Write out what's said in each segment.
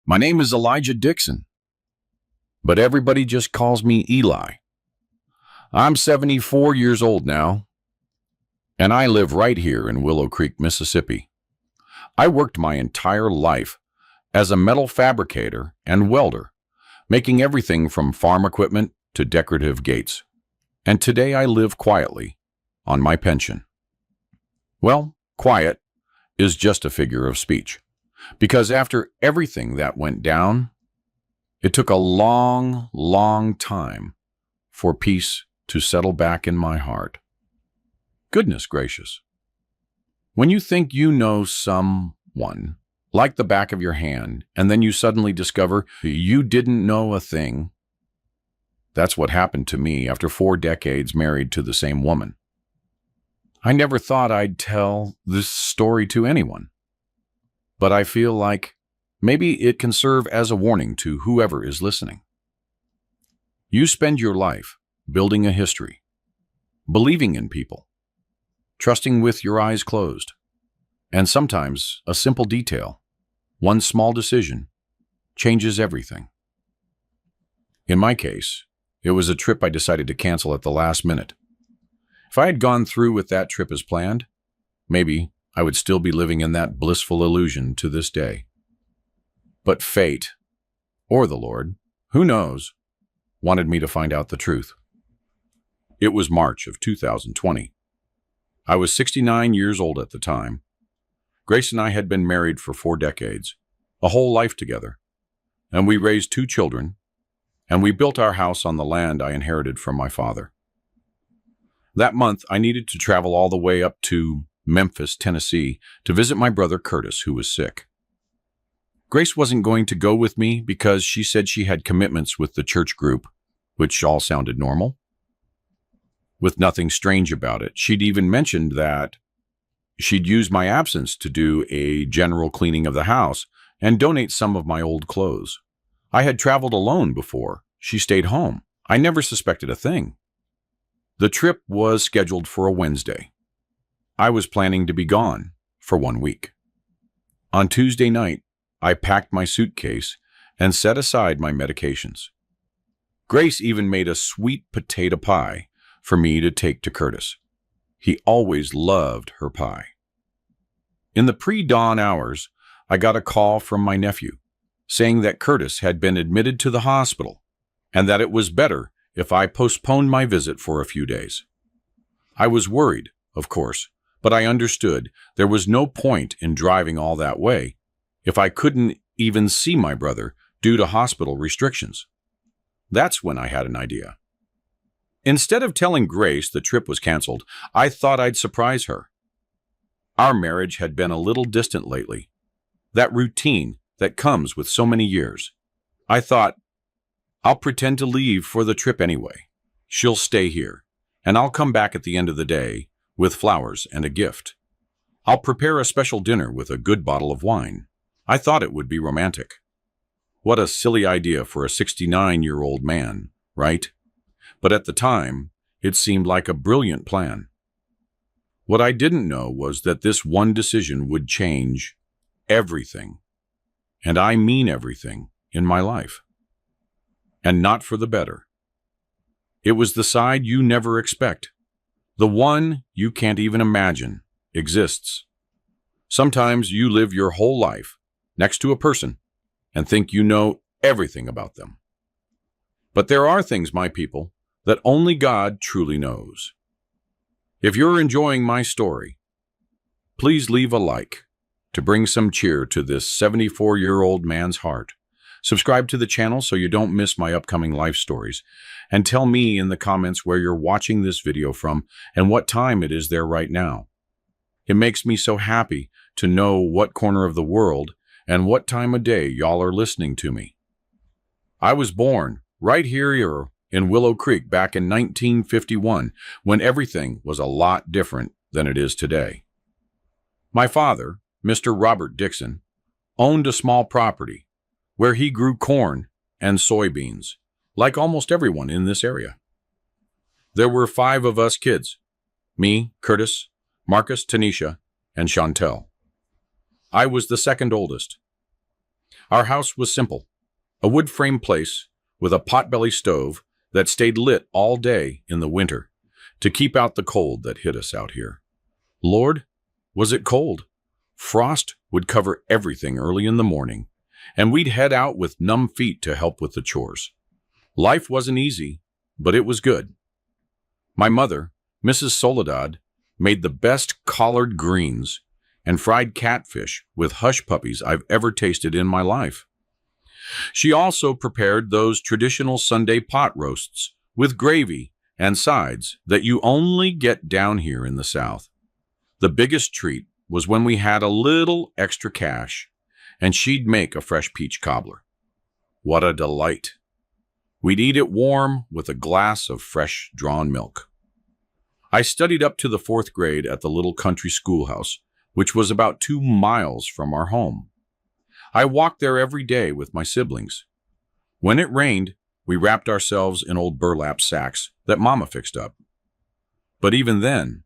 My name is Elijah Dixon, but everybody just calls me Eli. I'm 74 years old now, and I live right here in Willow Creek, Mississippi. I worked my entire life as a metal fabricator and welder, making everything from farm equipment to decorative gates. And today I live quietly on my pension. Well, quiet is just a figure of speech, because after everything that went down, it took a long, long time for peace to settle back in my heart. Goodness gracious. When you think you know someone like the back of your hand, and then you suddenly discover you didn't know a thing, that's what happened to me after 4 decades married to the same woman. I never thought I'd tell this story to anyone, but I feel like maybe it can serve as a warning to whoever is listening. You spend your life building a history, believing in people, trusting with your eyes closed, and sometimes a simple detail, one small decision, changes everything. In my case, it was a trip I decided to cancel at the last minute. If I had gone through with that trip as planned, maybe I would still be living in that blissful illusion to this day. But fate, or the Lord, who knows, wanted me to find out the truth. It was March of 2020. I was 69 years old at the time. Grace and I had been married for 4 decades, a whole life together, and we raised 2 children, and we built our house on the land I inherited from my father. That month, I needed to travel all the way up to Memphis, Tennessee, to visit my brother Curtis, who was sick. Grace wasn't going to go with me because she said she had commitments with the church group, which all sounded normal, with nothing strange about it. She'd even mentioned that she'd use my absence to do a general cleaning of the house and donate some of my old clothes. I had traveled alone before. She stayed home. I never suspected a thing. The trip was scheduled for a Wednesday. I was planning to be gone for 1 week. On Tuesday night, I packed my suitcase and set aside my medications. Grace even made a sweet potato pie for me to take to Curtis. He always loved her pie. In the pre-dawn hours, I got a call from my nephew saying that Curtis had been admitted to the hospital and that it was better if I postponed my visit for a few days. I was worried, of course, but I understood there was no point in driving all that way if I couldn't even see my brother due to hospital restrictions. That's when I had an idea. Instead of telling Grace the trip was canceled, I thought I'd surprise her. Our marriage had been a little distant lately, that routine that comes with so many years. I thought, I'll pretend to leave for the trip anyway. She'll stay here, and I'll come back at the end of the day with flowers and a gift. I'll prepare a special dinner with a good bottle of wine. I thought it would be romantic. What a silly idea for a 69-year-old man, right? But at the time, it seemed like a brilliant plan. What I didn't know was that this one decision would change everything, and I mean everything, in my life. And not for the better. It was the side you never expect. The one you can't even imagine exists. Sometimes you live your whole life next to a person and think you know everything about them. But there are things, my people, that only God truly knows. If you're enjoying my story, please leave a like to bring some cheer to this 74-year-old man's heart. Subscribe to the channel so you don't miss my upcoming life stories, and tell me in the comments where you're watching this video from and what time it is there right now. It makes me so happy to know what corner of the world and what time of day y'all are listening to me. I was born right here in Willow Creek back in 1951, when everything was a lot different than it is today. My father, Mr. Robert Dixon, owned a small property where he grew corn and soybeans, like almost everyone in this area. There were 5 of us kids, me, Curtis, Marcus, Tanisha, and Chantel. I was the second oldest. Our house was simple, a wood frame place with a potbelly stove that stayed lit all day in the winter to keep out the cold that hit us out here. Lord, was it cold? Frost would cover everything early in the morning, and we'd head out with numb feet to help with the chores. Life wasn't easy, but it was good. My mother, Mrs. Soledad, made the best collard greens and fried catfish with hush puppies I've ever tasted in my life. She also prepared those traditional Sunday pot roasts with gravy and sides that you only get down here in the South. The biggest treat was when we had a little extra cash and she'd make a fresh peach cobbler. What a delight! We'd eat it warm with a glass of fresh drawn milk. I studied up to the 4th grade at the little country schoolhouse, which was about 2 miles from our home. I walked there every day with my siblings. When it rained, we wrapped ourselves in old burlap sacks that Mama fixed up. But even then,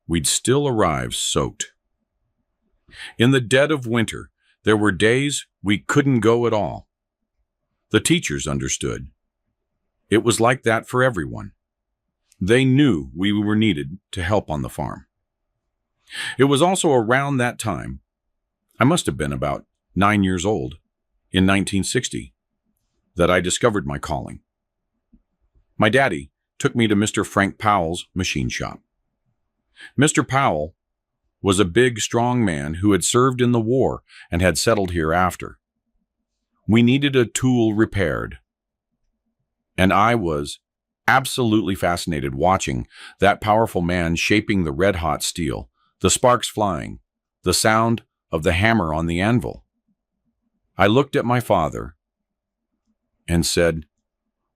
we'd still arrive soaked. In the dead of winter, there were days we couldn't go at all. The teachers understood. It was like that for everyone. They knew we were needed to help on the farm. It was also around that time, I must have been about 9 years old, in 1960, that I discovered my calling. My daddy took me to Mr. Frank Powell's machine shop. Mr. Powell was a big, strong man who had served in the war and had settled here after. We needed a tool repaired, and I was absolutely fascinated watching that powerful man shaping the red-hot steel, the sparks flying, the sound of the hammer on the anvil. I looked at my father and said,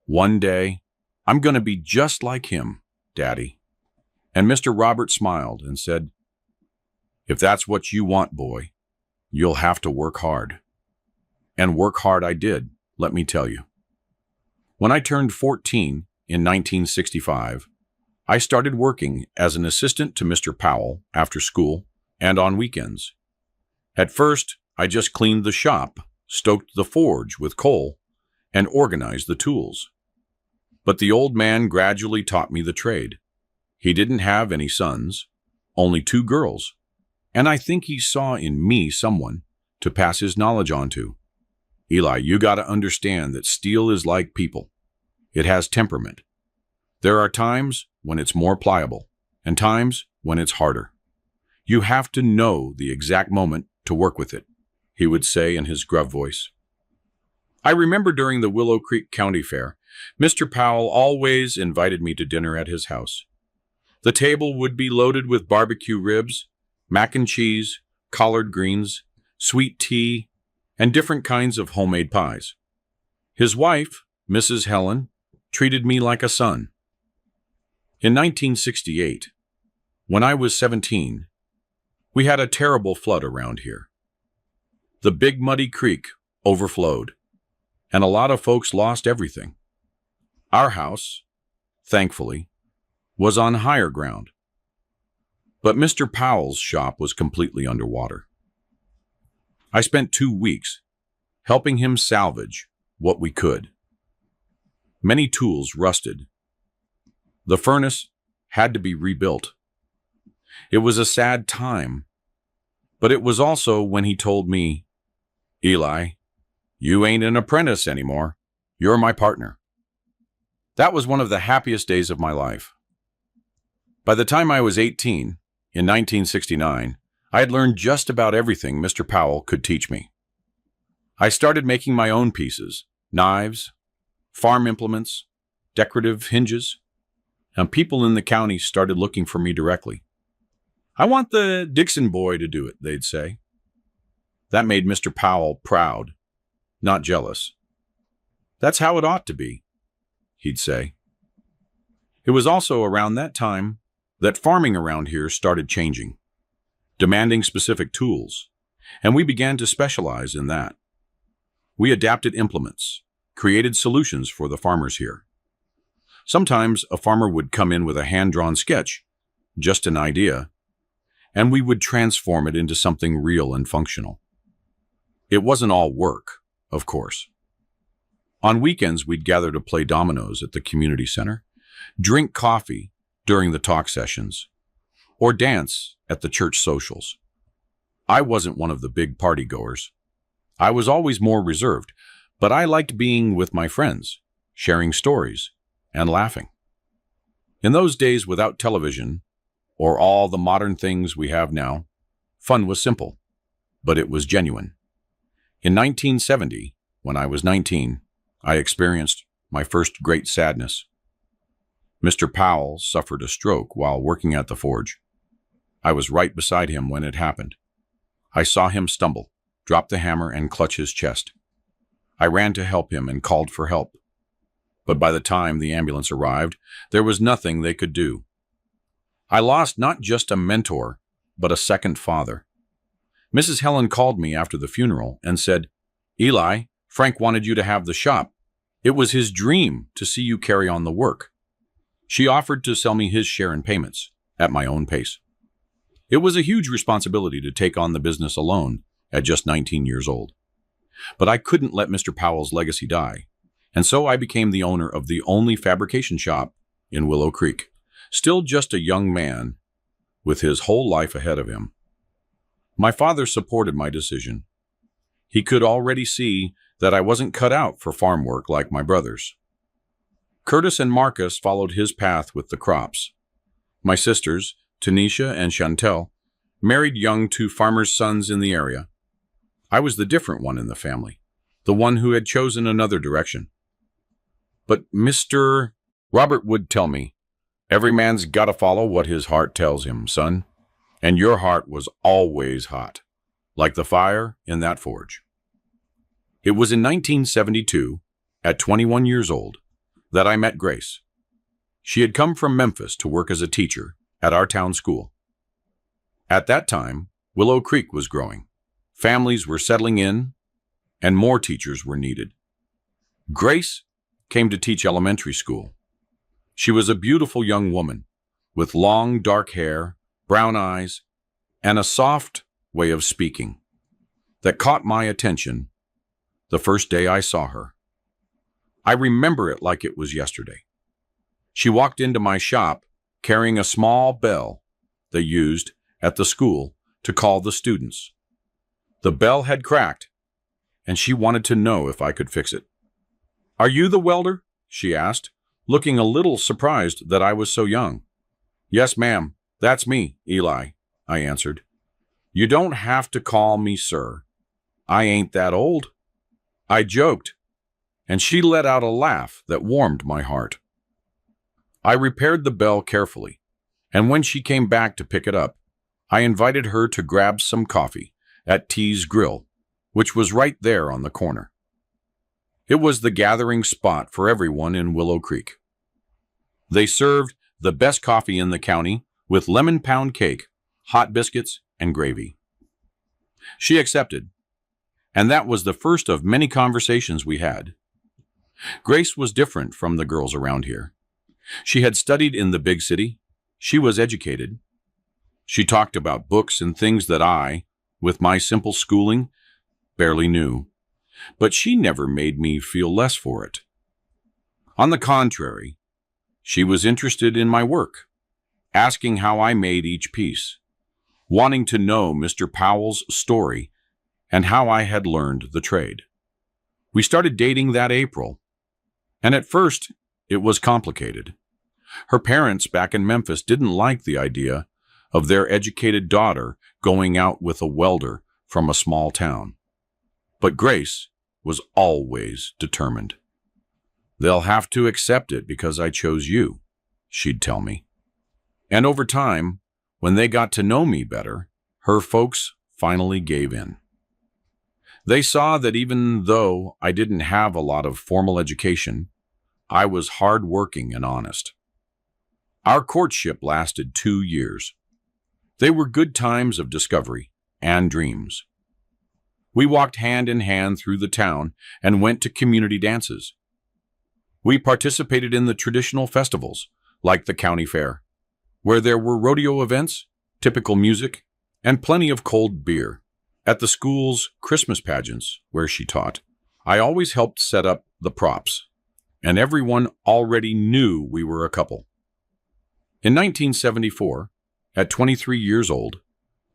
"One day, I'm going to be just like him, Daddy." And Mr. Robert smiled and said, "If that's what you want, boy, you'll have to work hard." And work hard I did, let me tell you. When I turned 14 in 1965, I started working as an assistant to Mr. Powell after school and on weekends. At first, I just cleaned the shop, stoked the forge with coal, and organized the tools. But the old man gradually taught me the trade. He didn't have any sons, only 2 girls, and I think he saw in me someone to pass his knowledge on to. "Eli, you gotta understand that steel is like people. It has temperament. There are times when it's more pliable, and times when it's harder. You have to know the exact moment to work with it," he would say in his gruff voice. I remember during the Willow Creek County Fair, Mr. Powell always invited me to dinner at his house. The table would be loaded with barbecue ribs, mac and cheese, collard greens, sweet tea, and different kinds of homemade pies. His wife, Mrs. Helen, treated me like a son. In 1968, when I was 17, we had a terrible flood around here. The Big Muddy Creek overflowed, and a lot of folks lost everything. Our house, thankfully, was on higher ground, but Mr. Powell's shop was completely underwater. I spent 2 weeks helping him salvage what we could. Many tools rusted. The furnace had to be rebuilt. It was a sad time, but it was also when he told me, "Eli, you ain't an apprentice anymore. You're my partner." That was one of the happiest days of my life. By the time I was 18, in 1969, I had learned just about everything Mr. Powell could teach me. I started making my own pieces, knives, farm implements, decorative hinges, and people in the county started looking for me directly. "I want the Dixon boy to do it," they'd say. That made Mr. Powell proud, not jealous. "That's how it ought to be," he'd say. It was also around that time that farming around here started changing, demanding specific tools, and we began to specialize in that. We adapted implements, created solutions for the farmers here. Sometimes a farmer would come in with a hand-drawn sketch, just an idea, and we would transform it into something real and functional. It wasn't all work, of course. On weekends, we'd gather to play dominoes at the community center, drink coffee during the talk sessions, or dance at the church socials. I wasn't one of the big party goers. I was always more reserved, but I liked being with my friends, sharing stories, and laughing. In those days without television, or all the modern things we have now, fun was simple, but it was genuine. In 1970, when I was 19, I experienced my first great sadness. Mr. Powell suffered a stroke while working at the forge. I was right beside him when it happened. I saw him stumble, drop the hammer, and clutch his chest. I ran to help him and called for help. But by the time the ambulance arrived, there was nothing they could do. I lost not just a mentor, but a second father. Mrs. Helen called me after the funeral and said, "Eli, Frank wanted you to have the shop. It was his dream to see you carry on the work." She offered to sell me his share in payments, at my own pace. It was a huge responsibility to take on the business alone at just 19 years old. But I couldn't let Mr. Powell's legacy die, and so I became the owner of the only fabrication shop in Willow Creek, still just a young man with his whole life ahead of him. My father supported my decision. He could already see that I wasn't cut out for farm work like my brothers. Curtis and Marcus followed his path with the crops. My sisters, Tanisha and Chantel, married young to farmers' sons in the area. I was the different one in the family, the one who had chosen another direction. But Mr. Robert would tell me, "Every man's got to follow what his heart tells him, son. And your heart was always hot, like the fire in that forge." It was in 1972, at 21 years old, that I met Grace. She had come from Memphis to work as a teacher at our town school. At that time, Willow Creek was growing. Families were settling in, and more teachers were needed. Grace came to teach elementary school. She was a beautiful young woman with long, dark hair, brown eyes, and a soft way of speaking that caught my attention the first day I saw her. I remember it like it was yesterday. She walked into my shop carrying a small bell they used at the school to call the students. The bell had cracked, and she wanted to know if I could fix it. "Are you the welder?" she asked, looking a little surprised that I was so young. "Yes, ma'am, that's me, Eli," I answered. "You don't have to call me sir. I ain't that old." I joked, and she let out a laugh that warmed my heart. I repaired the bell carefully, and when she came back to pick it up, I invited her to grab some coffee at T's Grill, which was right there on the corner. It was the gathering spot for everyone in Willow Creek. They served the best coffee in the county with lemon pound cake, hot biscuits, and gravy. She accepted, and that was the first of many conversations we had. Grace was different from the girls around here. She had studied in the big city. She was educated. She talked about books and things that I, with my simple schooling, barely knew. But she never made me feel less for it. On the contrary, she was interested in my work, asking how I made each piece, wanting to know Mr. Powell's story and how I had learned the trade. We started dating that April, and at first it was complicated. Her parents back in Memphis didn't like the idea of their educated daughter going out with a welder from a small town. But Grace was always determined. "They'll have to accept it because I chose you," she'd tell me. And over time, when they got to know me better, her folks finally gave in. They saw that even though I didn't have a lot of formal education, I was hardworking and honest. Our courtship lasted 2 years. They were good times of discovery and dreams. We walked hand in hand through the town and went to community dances. We participated in the traditional festivals, like the county fair, where there were rodeo events, typical music, and plenty of cold beer. At the school's Christmas pageants, where she taught, I always helped set up the props, and everyone already knew we were a couple. In 1974, at 23 years old,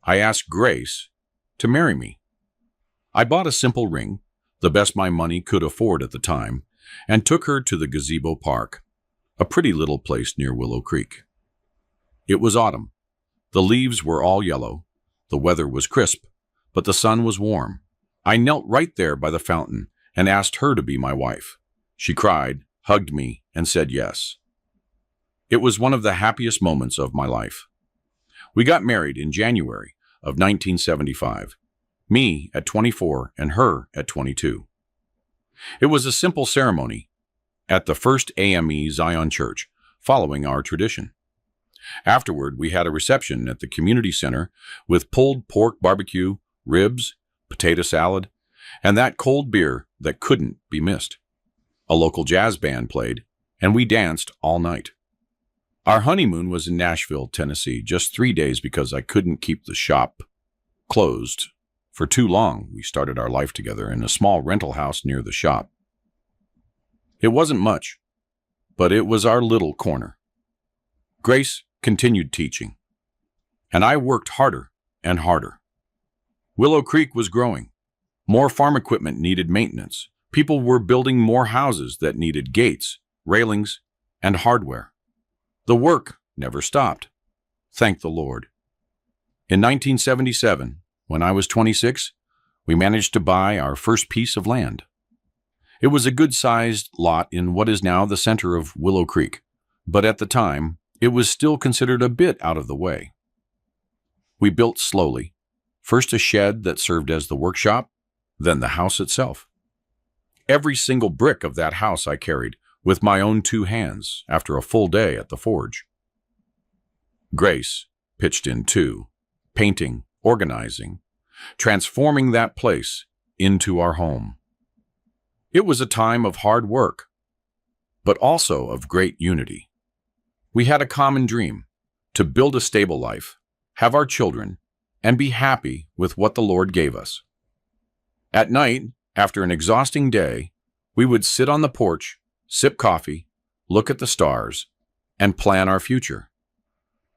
I asked Grace to marry me. I bought a simple ring, the best my money could afford at the time, and took her to the Gazebo Park, a pretty little place near Willow Creek. It was autumn. The leaves were all yellow. The weather was crisp, but the sun was warm. I knelt right there by the fountain and asked her to be my wife. She cried, hugged me, and said yes. It was one of the happiest moments of my life. We got married in January of 1975, me at 24 and her at 22. It was a simple ceremony at the First AME Zion Church, following our tradition. Afterward, we had a reception at the community center with pulled pork barbecue, ribs, potato salad, and that cold beer that couldn't be missed. A local jazz band played, and we danced all night. Our honeymoon was in Nashville, Tennessee, just 3 days because I couldn't keep the shop closed for too long. We started our life together in a small rental house near the shop. It wasn't much, but it was our little corner. Grace continued teaching, and I worked harder and harder. Willow Creek was growing. More farm equipment needed maintenance. People were building more houses that needed gates, railings, and hardware. The work never stopped. Thank the Lord. In 1977, when I was 26, we managed to buy our first piece of land. It was a good-sized lot in what is now the center of Willow Creek, but at the time, it was still considered a bit out of the way. We built slowly, first a shed that served as the workshop, then the house itself. Every single brick of that house I carried with my own 2 hands after a full day at the forge. Grace pitched in too, painting, organizing, transforming that place into our home. It was a time of hard work, but also of great unity. We had a common dream, to build a stable life, have our children, and be happy with what the Lord gave us. At night, after an exhausting day, we would sit on the porch, sip coffee, look at the stars, and plan our future.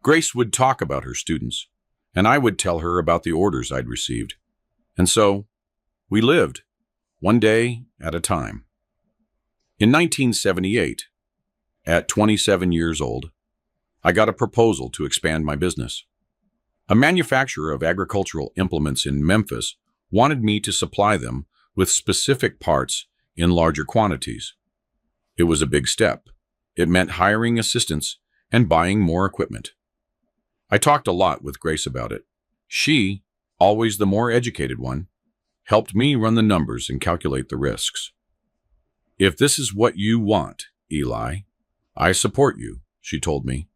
Grace would talk about her students, and I would tell her about the orders I'd received. And so, we lived, one day at a time. In 1978, at 27 years old, I got a proposal to expand my business. A manufacturer of agricultural implements in Memphis wanted me to supply them with specific parts in larger quantities. It was a big step. It meant hiring assistants and buying more equipment. I talked a lot with Grace about it. She, always the more educated one, helped me run the numbers and calculate the risks. "If this is what you want, Eli, I support you," she told me.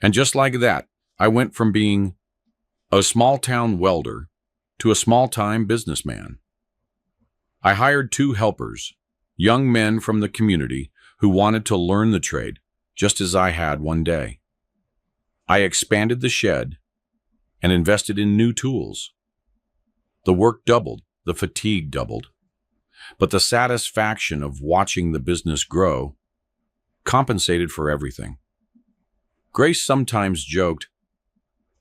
And just like that, I went from being a small-town welder to a small-time businessman. I hired 2 helpers, young men from the community who wanted to learn the trade, just as I had one day. I expanded the shed and invested in new tools. The work doubled, the fatigue doubled, but the satisfaction of watching the business grow compensated for everything. Grace sometimes joked,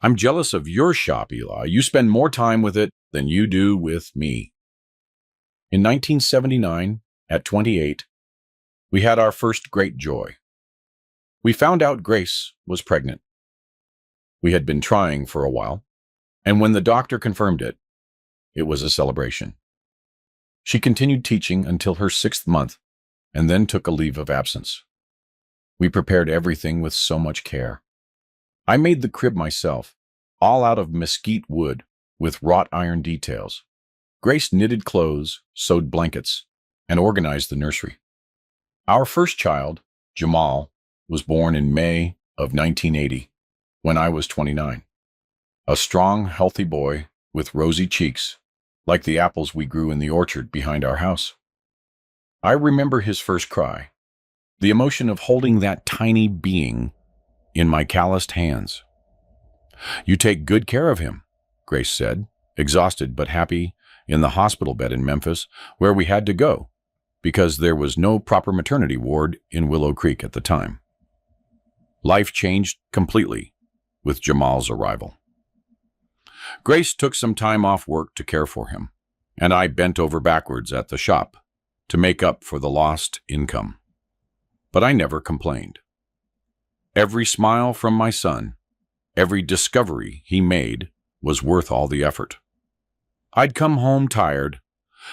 "I'm jealous of your shop, Eli. You spend more time with it than you do with me." In 1979, at 28, we had our first great joy. We found out Grace was pregnant. We had been trying for a while, and when the doctor confirmed it, it was a celebration. She continued teaching until her 6th month, and then took a leave of absence. We prepared everything with so much care. I made the crib myself, all out of mesquite wood with wrought iron details. Grace knitted clothes, sewed blankets, and organized the nursery. Our first child, Jamal, was born in May of 1980, when I was 29. A strong, healthy boy with rosy cheeks, like the apples we grew in the orchard behind our house. I remember his first cry, the emotion of holding that tiny being in my calloused hands. "You take good care of him," Grace said, exhausted but happy in the hospital bed in Memphis, where we had to go because there was no proper maternity ward in Willow Creek at the time. Life changed completely with Jamal's arrival. Grace took some time off work to care for him, and I bent over backwards at the shop to make up for the lost income. But I never complained. Every smile from my son, every discovery he made was worth all the effort. I'd come home tired,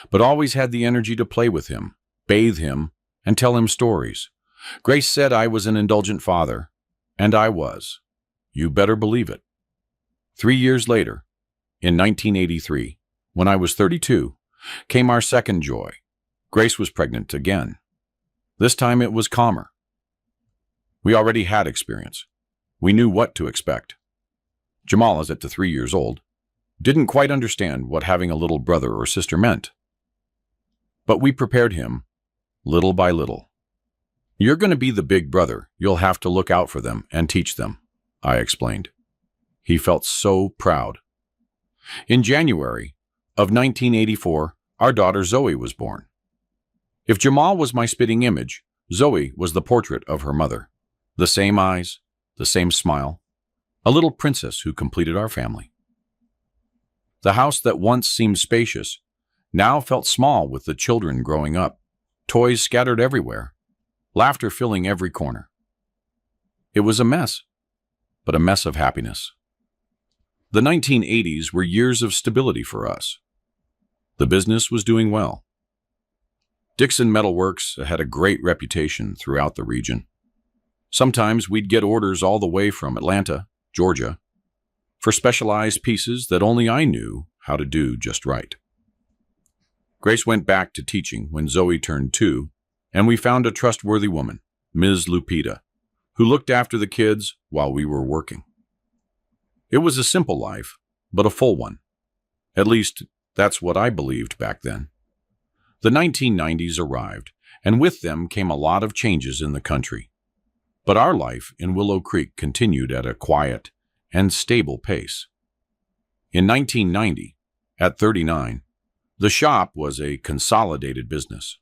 but always had the energy to play with him, bathe him, and tell him stories. Grace said I was an indulgent father, and I was. You better believe it. 3 years later, in 1983, when I was 32, came our second joy. Grace was pregnant again. This time it was calmer. We already had experience. We knew what to expect. Jamal, as at the 3 years old, didn't quite understand what having a little brother or sister meant. But we prepared him, little by little. You're going to be the big brother. You'll have to look out for them and teach them, I explained. He felt so proud. In January of 1984, our daughter Zoe was born. If Jamal was my spitting image, Zoe was the portrait of her mother. The same eyes, the same smile, a little princess who completed our family. The house that once seemed spacious now felt small with the children growing up, toys scattered everywhere, laughter filling every corner. It was a mess, but a mess of happiness. The 1980s were years of stability for us. The business was doing well. Dixon Metalworks had a great reputation throughout the region. Sometimes we'd get orders all the way from Atlanta, Georgia, for specialized pieces that only I knew how to do just right. Grace went back to teaching when Zoe turned 2, and we found a trustworthy woman, Ms. Lupita, who looked after the kids while we were working. It was a simple life, but a full one. At least, that's what I believed back then. The 1990s arrived, and with them came a lot of changes in the country. But our life in Willow Creek continued at a quiet and stable pace. In 1990, at 39, the shop was a consolidated business.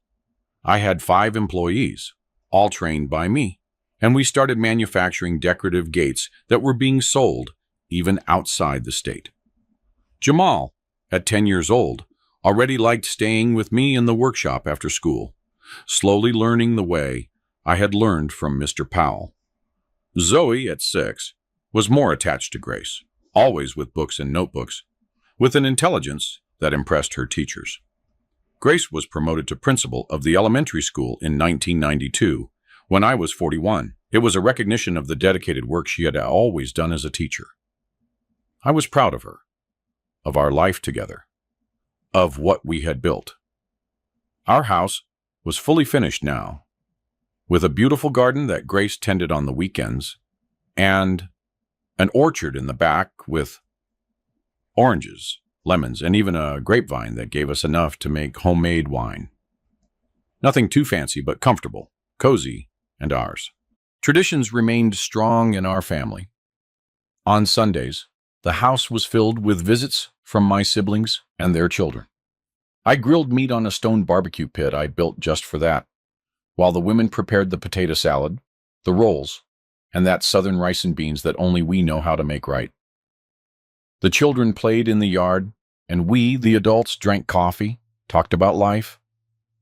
I had 5 employees, all trained by me, and we started manufacturing decorative gates that were being sold even outside the state. Jamal, at 10 years old, already liked staying with me in the workshop after school, slowly learning the way I had learned from Mr. Powell. Zoe, at 6, was more attached to Grace, always with books and notebooks, with an intelligence that impressed her teachers. Grace was promoted to principal of the elementary school in 1992, when I was 41. It was a recognition of the dedicated work she had always done as a teacher. I was proud of her, of our life together, of what we had built. Our house was fully finished now, with a beautiful garden that Grace tended on the weekends, and an orchard in the back with oranges, lemons, and even a grapevine that gave us enough to make homemade wine. Nothing too fancy, but comfortable, cozy, and ours. Traditions remained strong in our family. On Sundays, the house was filled with visits from my siblings and their children. I grilled meat on a stone barbecue pit I built just for that, while the women prepared the potato salad, the rolls, and that southern rice and beans that only we know how to make right. The children played in the yard, and we, the adults, drank coffee, talked about life,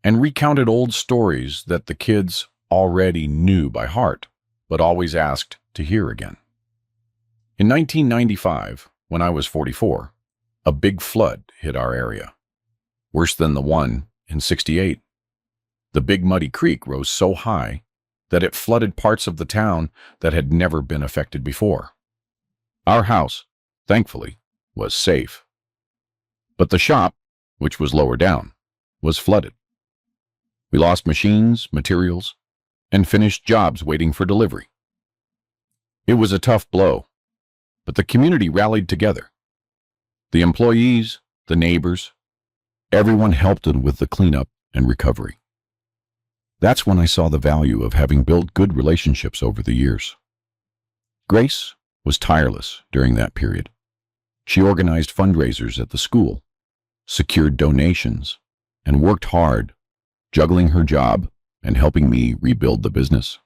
and recounted old stories that the kids already knew by heart, but always asked to hear again. In 1995, when I was 44, a big flood hit our area. Worse than the one in '68. The Big Muddy Creek rose so high that it flooded parts of the town that had never been affected before. Our house, thankfully, was safe. But the shop, which was lower down, was flooded. We lost machines, materials, and finished jobs waiting for delivery. It was a tough blow, but the community rallied together. The employees, the neighbors, everyone helped with the cleanup and recovery. That's when I saw the value of having built good relationships over the years. Grace was tireless during that period. She organized fundraisers at the school, secured donations, and worked hard, juggling her job and helping me rebuild the business.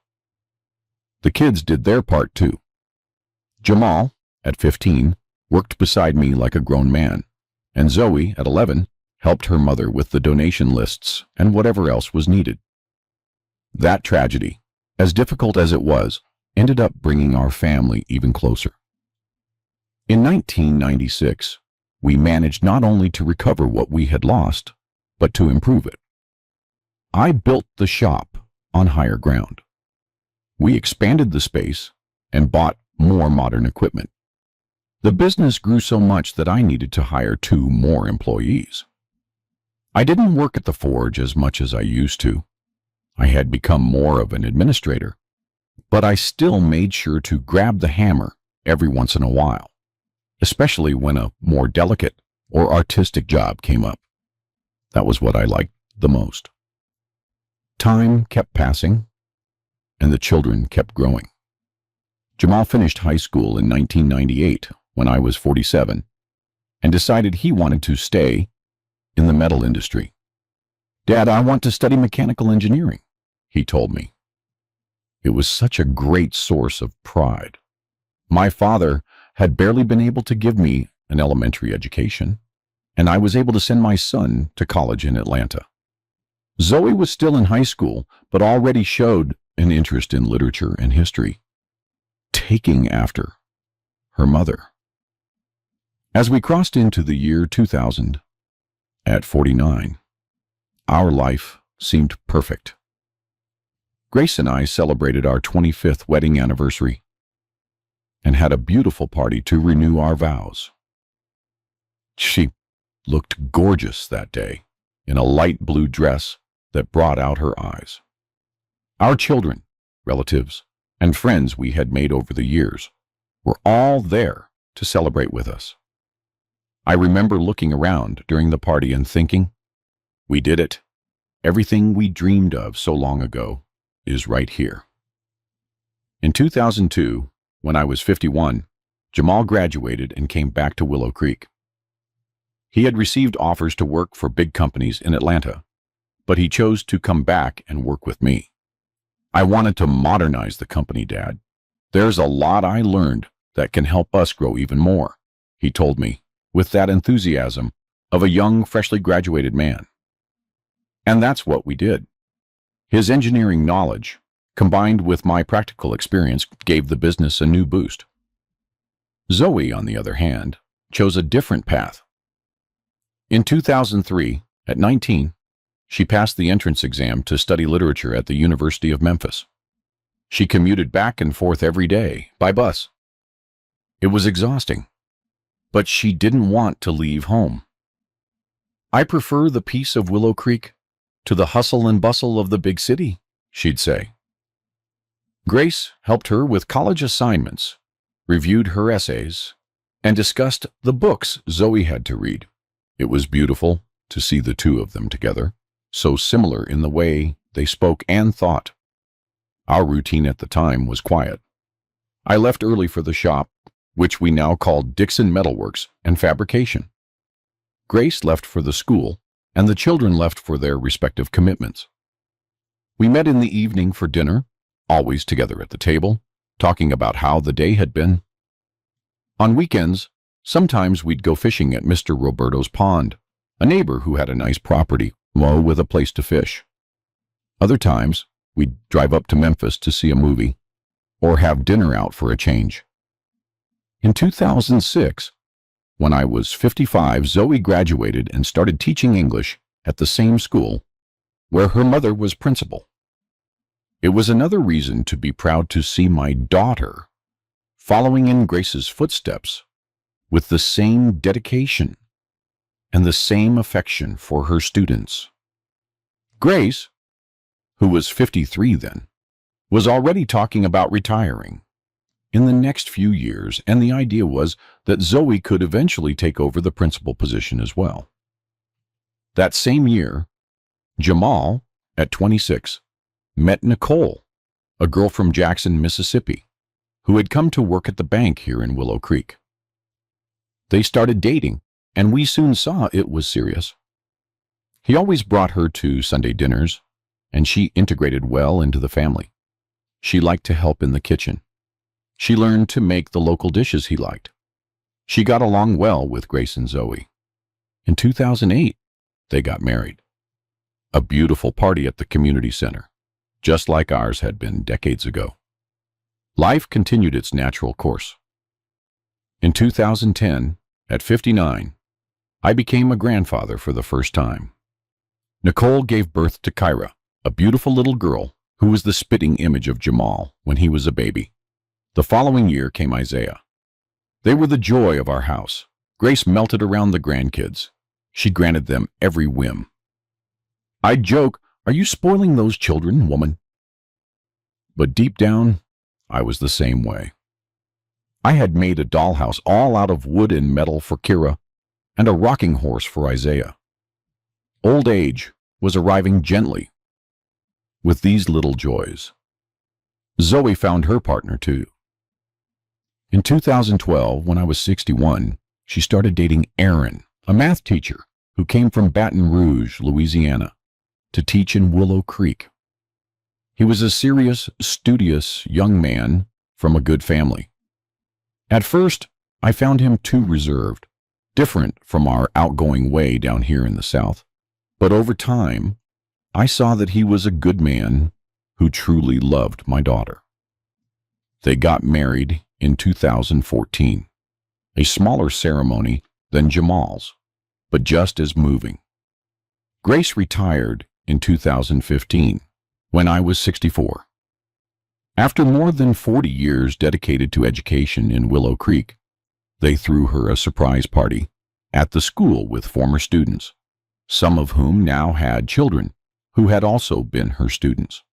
The kids did their part too. Jamal, at 15, worked beside me like a grown man, and Zoe, at 11, helped her mother with the donation lists and whatever else was needed. That tragedy, as difficult as it was, ended up bringing our family even closer. In 1996, we managed not only to recover what we had lost, but to improve it. I built the shop on higher ground. We expanded the space and bought more modern equipment. The business grew so much that I needed to hire 2 more employees. I didn't work at the forge as much as I used to. I had become more of an administrator, but I still made sure to grab the hammer every once in a while, especially when a more delicate or artistic job came up. That was what I liked the most. Time kept passing, and the children kept growing. Jamal finished high school in 1998 when I was 47 and decided he wanted to stay in the metal industry. "Dad, I want to study mechanical engineering," he told me. It was such a great source of pride. My father had barely been able to give me an elementary education, and I was able to send my son to college in Atlanta. Zoe was still in high school, but already showed an interest in literature and history, taking after her mother. As we crossed into the year 2000, at 49, our life seemed perfect. Grace and I celebrated our 25th wedding anniversary and had a beautiful party to renew our vows. She looked gorgeous that day in a light blue dress that brought out her eyes. Our children, relatives, and friends we had made over the years were all there to celebrate with us. I remember looking around during the party and thinking, we did it. Everything we dreamed of so long ago is right here. In 2002, when I was 51, Jamal graduated and came back to Willow Creek. He had received offers to work for big companies in Atlanta, but he chose to come back and work with me. "I wanted to modernize the company, Dad. There's a lot I learned that can help us grow even more," he told me, with that enthusiasm of a young, freshly graduated man. And that's what we did. His engineering knowledge, combined with my practical experience, gave the business a new boost. Zoe, on the other hand, chose a different path. In 2003, at 19, she passed the entrance exam to study literature at the University of Memphis. She commuted back and forth every day by bus. It was exhausting, but she didn't want to leave home. "I prefer the peace of Willow Creek to the hustle and bustle of the big city," she'd say. Grace helped her with college assignments, reviewed her essays, and discussed the books Zoe had to read. It was beautiful to see the two of them together, so similar in the way they spoke and thought. Our routine at the time was quiet. I left early for the shop, which we now called Dixon Metalworks and Fabrication. Grace left for the school, and the children left for their respective commitments. We met in the evening for dinner, always together at the table, talking about how the day had been. On weekends, sometimes we'd go fishing at Mr. Roberto's pond, a neighbor who had a nice property, with a place to fish. Other times, we'd drive up to Memphis to see a movie, or have dinner out for a change. In 2006, when I was 55, Zoe graduated and started teaching English at the same school where her mother was principal. It was another reason to be proud to see my daughter following in Grace's footsteps with the same dedication and the same affection for her students. Grace, who was 53 then, was already talking about retiring in the next few years, and the idea was that Zoe could eventually take over the principal position as well. That same year, Jamal, at 26, met Nicole, a girl from Jackson, Mississippi, who had come to work at the bank here in Willow Creek. They started dating and we soon saw it was serious. He always brought her to Sunday dinners, and she integrated well into the family. She liked to help in the kitchen. She learned to make the local dishes he liked. She got along well with Grace and Zoe. In 2008, they got married. A beautiful party at the community center, just like ours had been decades ago. Life continued its natural course. In 2010, at 59, I became a grandfather for the first time. Nicole gave birth to Kyra, a beautiful little girl who was the spitting image of Jamal when he was a baby. The following year came Isaiah. They were the joy of our house. Grace melted around the grandkids. She granted them every whim. I'd joke, "Are you spoiling those children, woman?" But deep down, I was the same way. I had made a dollhouse all out of wood and metal for Kira and a rocking horse for Isaiah. Old age was arriving gently with these little joys. Zoe found her partner too. In 2012, when I was 61, she started dating Aaron, a math teacher who came from Baton Rouge, Louisiana, to teach in Willow Creek. He was a serious, studious young man from a good family. At first, I found him too reserved, different from our outgoing way down here in the South. But over time, I saw that he was a good man who truly loved my daughter. They got married in 2014, a smaller ceremony than Jamal's, but just as moving. Grace retired in 2015, when I was 64. After more than 40 years dedicated to education in Willow Creek, they threw her a surprise party at the school with former students, some of whom now had children who had also been her students.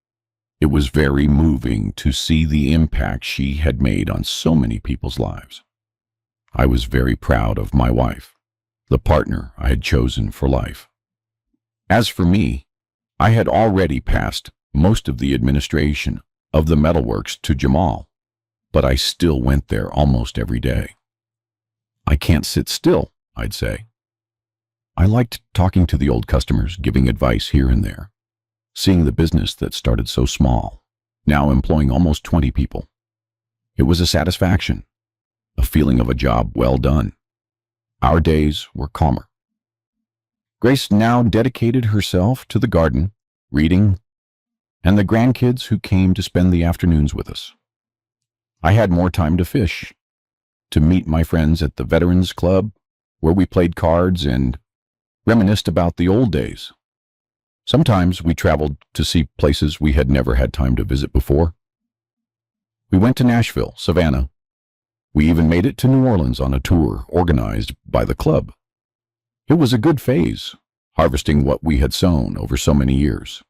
It was very moving to see the impact she had made on so many people's lives. I was very proud of my wife, the partner I had chosen for life. As for me, I had already passed most of the administration of the metalworks to Jamal, but I still went there almost every day. I can't sit still, I'd say. I liked talking to the old customers, giving advice here and there, seeing the business that started so small, now employing almost 20 people. It was a satisfaction, a feeling of a job well done. Our days were calmer. Grace now dedicated herself to the garden, reading, and the grandkids who came to spend the afternoons with us. I had more time to fish, to meet my friends at the Veterans Club, where we played cards and reminisced about the old days. Sometimes we traveled to see places we had never had time to visit before. We went to Nashville, Savannah. We even made it to New Orleans on a tour organized by the club. It was a good phase, harvesting what we had sown over so many years.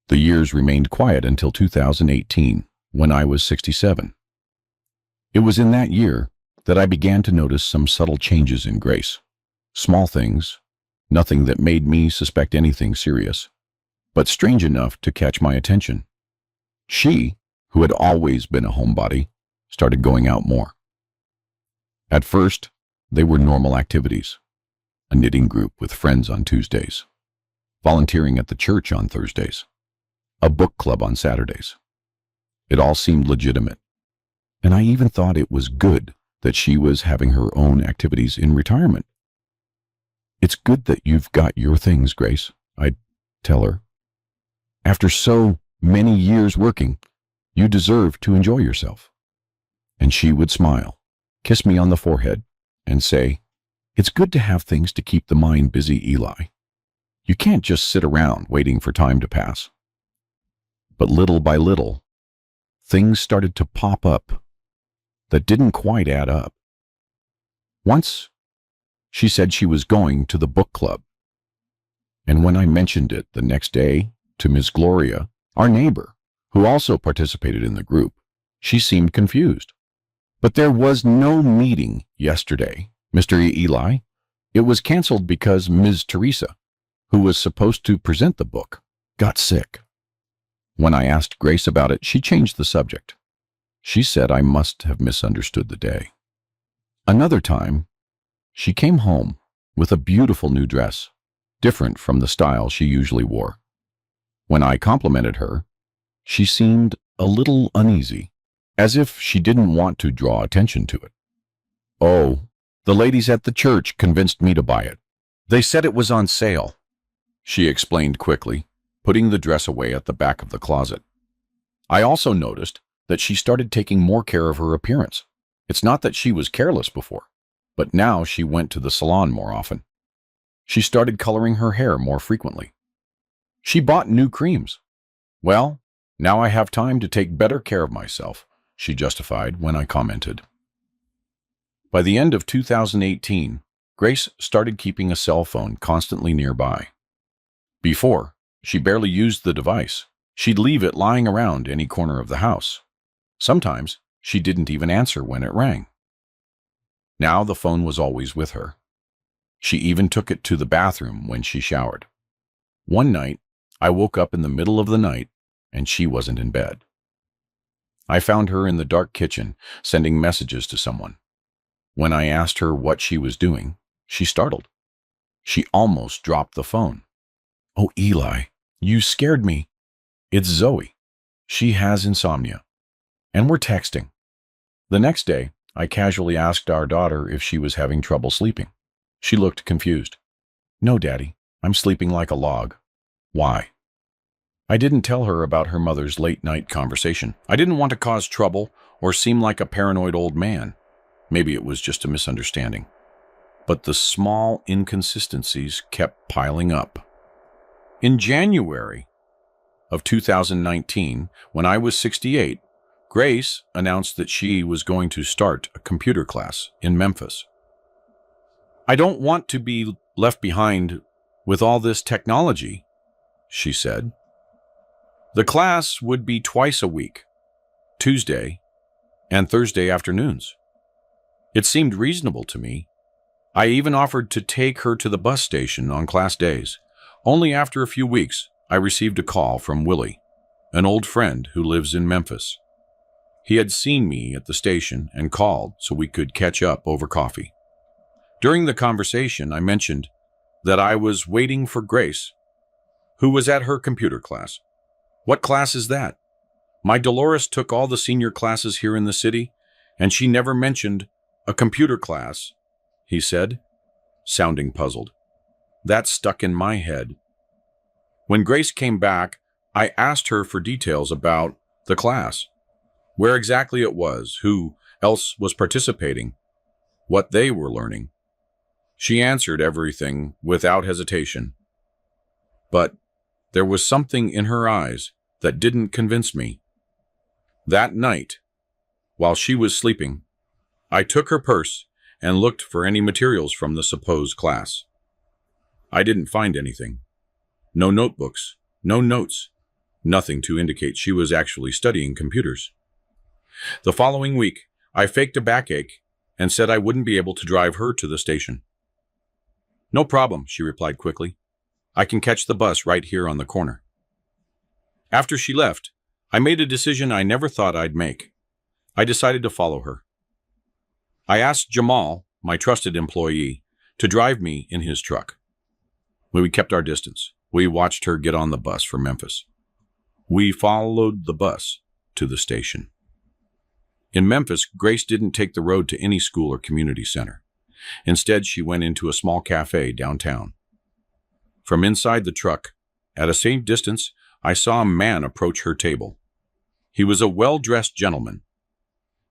The years remained quiet until 2018, when I was 67. It was in that year that I began to notice some subtle changes in Grace. Small things, nothing that made me suspect anything serious, but strange enough to catch my attention. She, who had always been a homebody, started going out more. At first, they were normal activities. A knitting group with friends on Tuesdays, volunteering at the church on Thursdays, a book club on Saturdays. It all seemed legitimate, and I even thought it was good that she was having her own activities in retirement. "It's good that you've got your things, Grace," I'd tell her. "After so many years working, you deserve to enjoy yourself." And she would smile, kiss me on the forehead, and say, "It's good to have things to keep the mind busy, Eli. You can't just sit around waiting for time to pass." But little by little, things started to pop up that didn't quite add up. Once, she said she was going to the book club. And when I mentioned it the next day to Miss Gloria, our neighbor, who also participated in the group, she seemed confused. "But there was no meeting yesterday, Mr. Eli. It was canceled because Ms. Teresa, who was supposed to present the book, got sick." When I asked Grace about it, she changed the subject. She said I must have misunderstood the day. Another time, she came home with a beautiful new dress, different from the style she usually wore. When I complimented her, she seemed a little uneasy, as if she didn't want to draw attention to it. "Oh, the ladies at the church convinced me to buy it. They said it was on sale," she explained quickly, putting the dress away at the back of the closet. I also noticed that she started taking more care of her appearance. It's not that she was careless before, but now she went to the salon more often. She started coloring her hair more frequently. She bought new creams. "Well, now I have time to take better care of myself," she justified when I commented. By the end of 2018, Grace started keeping a cell phone constantly nearby. Before, she barely used the device. She'd leave it lying around any corner of the house. Sometimes, she didn't even answer when it rang. Now the phone was always with her. She even took it to the bathroom when she showered. One night, I woke up in the middle of the night and she wasn't in bed. I found her in the dark kitchen, sending messages to someone. When I asked her what she was doing, she startled. She almost dropped the phone. "Oh, Eli, you scared me. It's Zoe. She has insomnia. And we're texting." The next day, I casually asked our daughter if she was having trouble sleeping. She looked confused. "No, Daddy, I'm sleeping like a log." "Why?" I didn't tell her about her mother's late-night conversation. I didn't want to cause trouble or seem like a paranoid old man. Maybe it was just a misunderstanding. But the small inconsistencies kept piling up. In January of 2019, when I was 68, Grace announced that she was going to start a computer class in Memphis. "I don't want to be left behind with all this technology," she said. The class would be twice a week, Tuesday and Thursday afternoons. It seemed reasonable to me. I even offered to take her to the bus station on class days. Only after a few weeks, I received a call from Willie, an old friend who lives in Memphis. He had seen me at the station and called so we could catch up over coffee. During the conversation, I mentioned that I was waiting for Grace, who was at her computer class. "What class is that? My Dolores took all the senior classes here in the city, and she never mentioned a computer class," he said, sounding puzzled. That stuck in my head. When Grace came back, I asked her for details about the class, where exactly it was, who else was participating, what they were learning. She answered everything without hesitation. But there was something in her eyes that didn't convince me. That night, while she was sleeping, I took her purse and looked for any materials from the supposed class. I didn't find anything. No notebooks, no notes, nothing to indicate she was actually studying computers. The following week, I faked a backache and said I wouldn't be able to drive her to the station. "No problem," she replied quickly. "I can catch the bus right here on the corner." After she left, I made a decision I never thought I'd make. I decided to follow her. I asked Jamal, my trusted employee, to drive me in his truck. We kept our distance. We watched her get on the bus for Memphis. We followed the bus to the station. In Memphis, Grace didn't take the road to any school or community center. Instead, she went into a small cafe downtown. From inside the truck, at a safe distance, I saw a man approach her table. He was a well-dressed gentleman.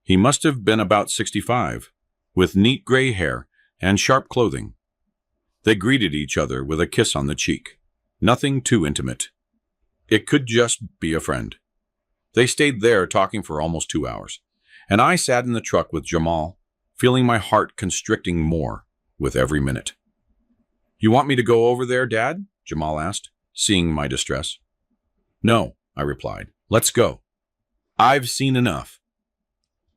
He must have been about 65, with neat gray hair and sharp clothing. They greeted each other with a kiss on the cheek. Nothing too intimate. It could just be a friend. They stayed there talking for almost 2 hours, and I sat in the truck with Jamal, feeling my heart constricting more with every minute. "You want me to go over there, Dad?" Jamal asked, seeing my distress. "No," I replied. "Let's go. I've seen enough."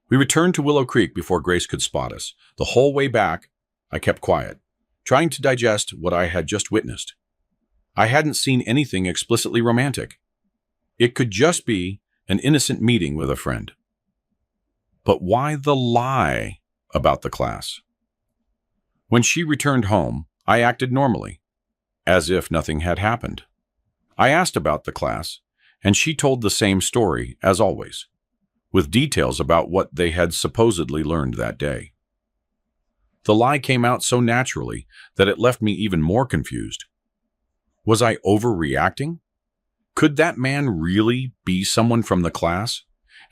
We returned to Willow Creek before Grace could spot us. The whole way back, I kept quiet, trying to digest what I had just witnessed. I hadn't seen anything explicitly romantic. It could just be an innocent meeting with a friend. But why the lie about the class? When she returned home, I acted normally, as if nothing had happened. I asked about the class, and she told the same story as always, with details about what they had supposedly learned that day. The lie came out so naturally that it left me even more confused. Was I overreacting? Could that man really be someone from the class,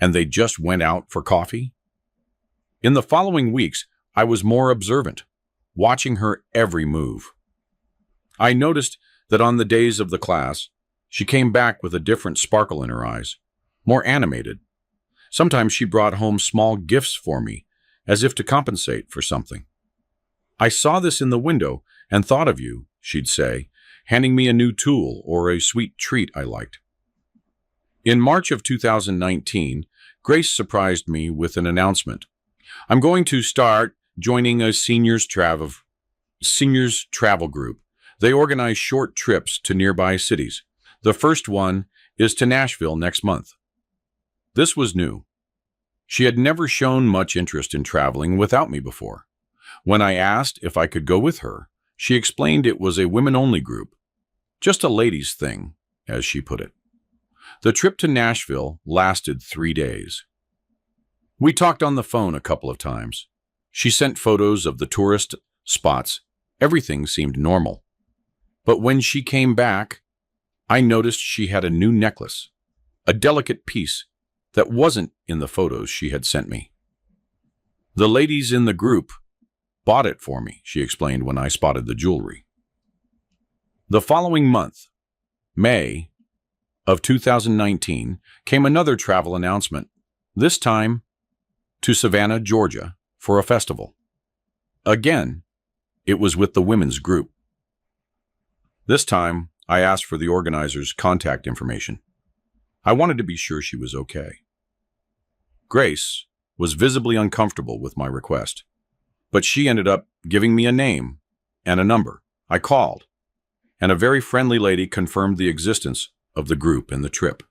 and they just went out for coffee? In the following weeks, I was more observant, watching her every move. I noticed that on the days of the class, she came back with a different sparkle in her eyes, more animated. Sometimes she brought home small gifts for me, as if to compensate for something. "I saw this in the window and thought of you," she'd say, handing me a new tool or a sweet treat I liked. In March of 2019, Grace surprised me with an announcement. "I'm going to start joining a seniors travel group. They organize short trips to nearby cities. The first one is to Nashville next month." This was new. She had never shown much interest in traveling without me before. When I asked if I could go with her, she explained it was a women-only group. Just a ladies' thing, as she put it. The trip to Nashville lasted 3 days. We talked on the phone a couple of times. She sent photos of the tourist spots. Everything seemed normal. But when she came back, I noticed she had a new necklace, a delicate piece that wasn't in the photos she had sent me. "The ladies in the group bought it for me," she explained when I spotted the jewelry. The following month, May of 2019, came another travel announcement, this time to Savannah, Georgia, for a festival. Again, it was with the women's group. This time, I asked for the organizer's contact information. I wanted to be sure she was okay. Grace was visibly uncomfortable with my request, but she ended up giving me a name and a number. I called, and a very friendly lady confirmed the existence of the group and the trip.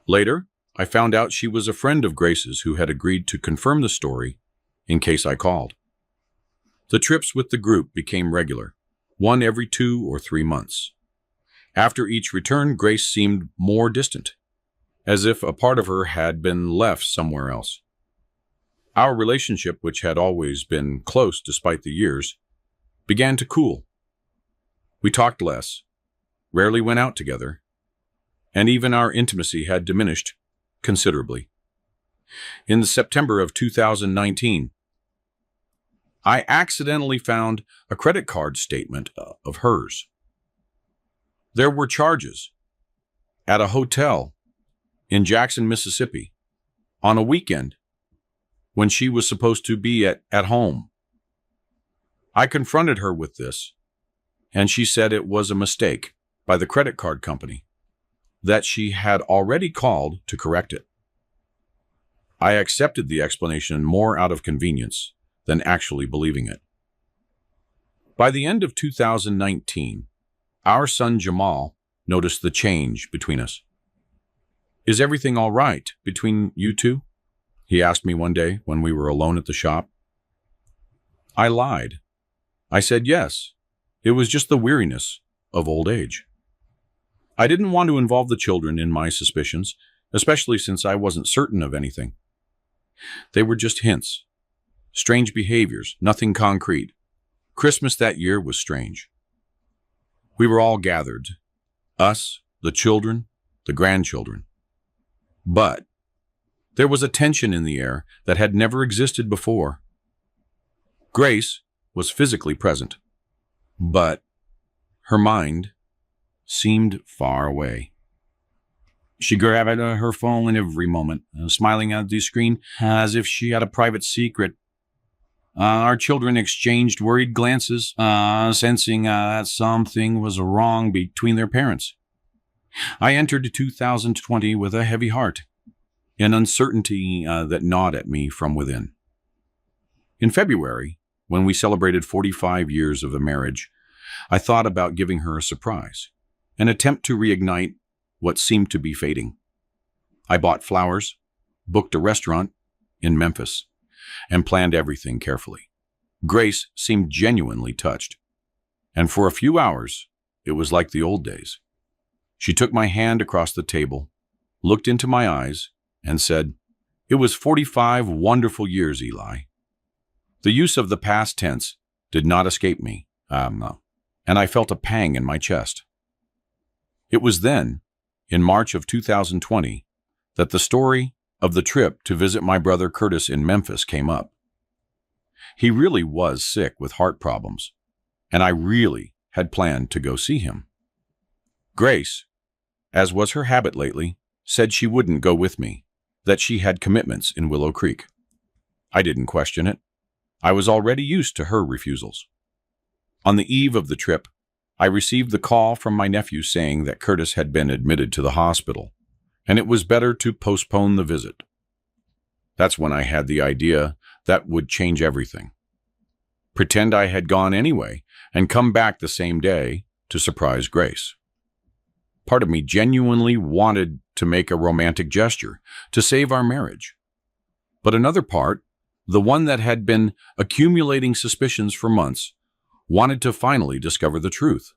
Later, I found out she was a friend of Grace's who had agreed to confirm the story in case I called. The trips with the group became regular, one every 2 or 3 months. After each return, Grace seemed more distant, as if a part of her had been left somewhere else. Our relationship, which had always been close despite the years, began to cool. We talked less, rarely went out together, and even our intimacy had diminished considerably. In September of 2019, I accidentally found a credit card statement of hers. There were charges at a hotel in Jackson, Mississippi, on a weekend when she was supposed to be at home. I confronted her with this, and she said it was a mistake by the credit card company, that she had already called to correct it. I accepted the explanation more out of convenience than actually believing it. By the end of 2019, our son Jamal noticed the change between us. "Is everything all right between you two?" he asked me one day when we were alone at the shop. I lied. I said yes, it was just the weariness of old age. I didn't want to involve the children in my suspicions, especially since I wasn't certain of anything. They were just hints. Strange behaviors, nothing concrete. Christmas that year was strange. We were all gathered. Us, the children, the grandchildren. But there was a tension in the air that had never existed before. Grace was physically present, but her mind seemed far away. She grabbed her phone every moment, smiling at the screen as if she had a private secret. Our children exchanged worried glances, sensing that something was wrong between their parents. I entered 2020 with a heavy heart, an uncertainty that gnawed at me from within. In February, when we celebrated 45 years of a marriage, I thought about giving her a surprise, an attempt to reignite what seemed to be fading. I bought flowers, booked a restaurant in Memphis, and planned everything carefully. Grace seemed genuinely touched. and for a few hours, it was like the old days. She took my hand across the table, looked into my eyes, and said, "It was 45 wonderful years, Eli." The use of the past tense did not escape me, and I felt a pang in my chest. It was then, in March of 2020, that the story of the trip to visit my brother Curtis in Memphis came up. He really was sick with heart problems, and I really had planned to go see him. Grace, as was her habit lately, said she wouldn't go with me, that she had commitments in Willow Creek. I didn't question it. I was already used to her refusals. On the eve of the trip, I received the call from my nephew saying that Curtis had been admitted to the hospital, and it was better to postpone the visit. That's when I had the idea that would change everything. Pretend I had gone anyway and come back the same day to surprise Grace. Part of me genuinely wanted to make a romantic gesture to save our marriage. But another part, the one that had been accumulating suspicions for months, wanted to finally discover the truth.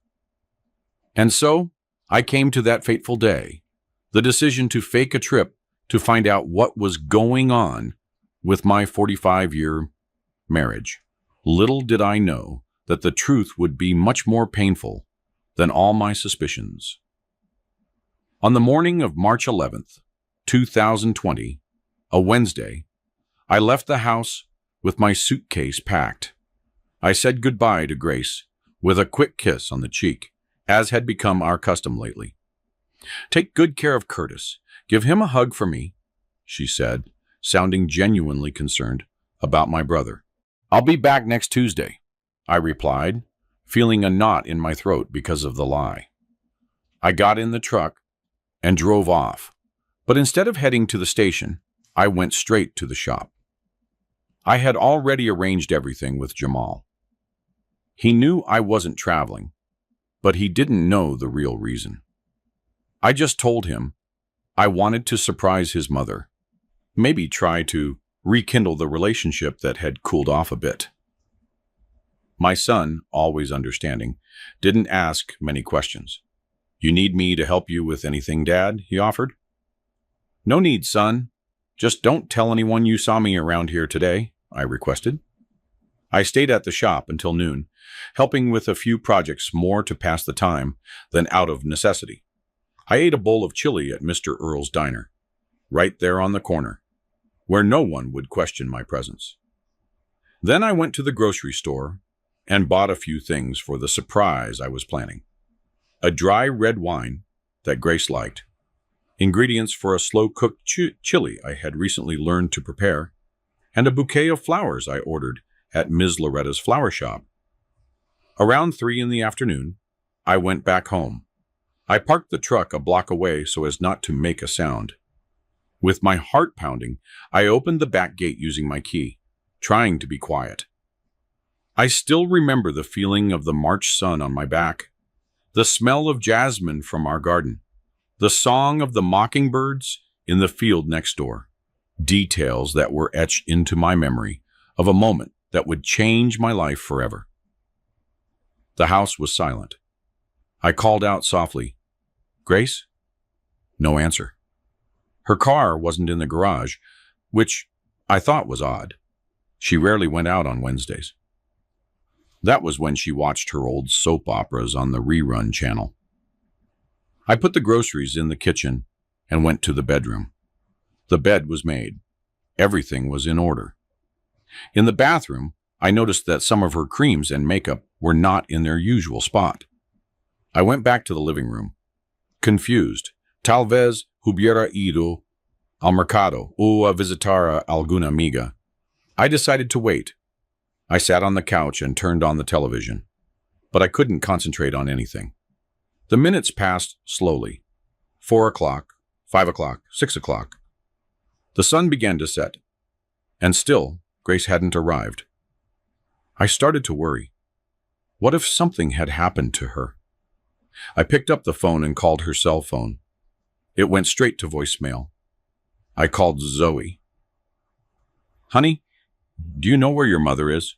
And so, I came to that fateful day, the decision to fake a trip to find out what was going on with my 45-year marriage. Little did I know that the truth would be much more painful than all my suspicions. On the morning of March 11th, 2020, a Wednesday, I left the house with my suitcase packed. I said goodbye to Grace with a quick kiss on the cheek, as had become our custom lately. "Take good care of Curtis. Give him a hug for me," she said, sounding genuinely concerned about my brother. "I'll be back next Tuesday," I replied, feeling a knot in my throat because of the lie. I got in the truck and drove off, but instead of heading to the station, I went straight to the shop. I had already arranged everything with Jamal. He knew I wasn't traveling, but he didn't know the real reason. I just told him I wanted to surprise his mother, maybe try to rekindle the relationship that had cooled off a bit. My son, always understanding, didn't ask many questions. "You need me to help you with anything, Dad?" he offered. "No need, son. Just don't tell anyone you saw me around here today," I requested. I stayed at the shop until noon, helping with a few projects more to pass the time than out of necessity. I ate a bowl of chili at Mr. Earl's Diner, right there on the corner, where no one would question my presence. Then I went to the grocery store and bought a few things for the surprise I was planning. A dry red wine that Grace liked, ingredients for a slow-cooked chili I had recently learned to prepare, and a bouquet of flowers I ordered at Ms. Loretta's flower shop. Around 3 in the afternoon, I went back home. I parked the truck a block away so as not to make a sound. With my heart pounding, I opened the back gate using my key, trying to be quiet. I still remember the feeling of the March sun on my back, the smell of jasmine from our garden, the song of the mockingbirds in the field next door, details that were etched into my memory of a moment that would change my life forever. The house was silent. I called out softly, "Grace?" No answer. Her car wasn't in the garage, which I thought was odd. She rarely went out on Wednesdays. That was when she watched her old soap operas on the rerun channel. I put the groceries in the kitchen and went to the bedroom. The bed was made. Everything was in order. In the bathroom, I noticed that some of her creams and makeup were not in their usual spot. I went back to the living room, confused. Tal vez hubiera ido al mercado o a visitar a alguna amiga. I decided to wait. I sat on the couch and turned on the television, but I couldn't concentrate on anything. The minutes passed slowly. 4 o'clock, 5 o'clock, 6 o'clock. The sun began to set, and still Grace hadn't arrived. I started to worry. What if something had happened to her? I picked up the phone and called her cell phone. It went straight to voicemail. I called Zoe. "Honey, do you know where your mother is?"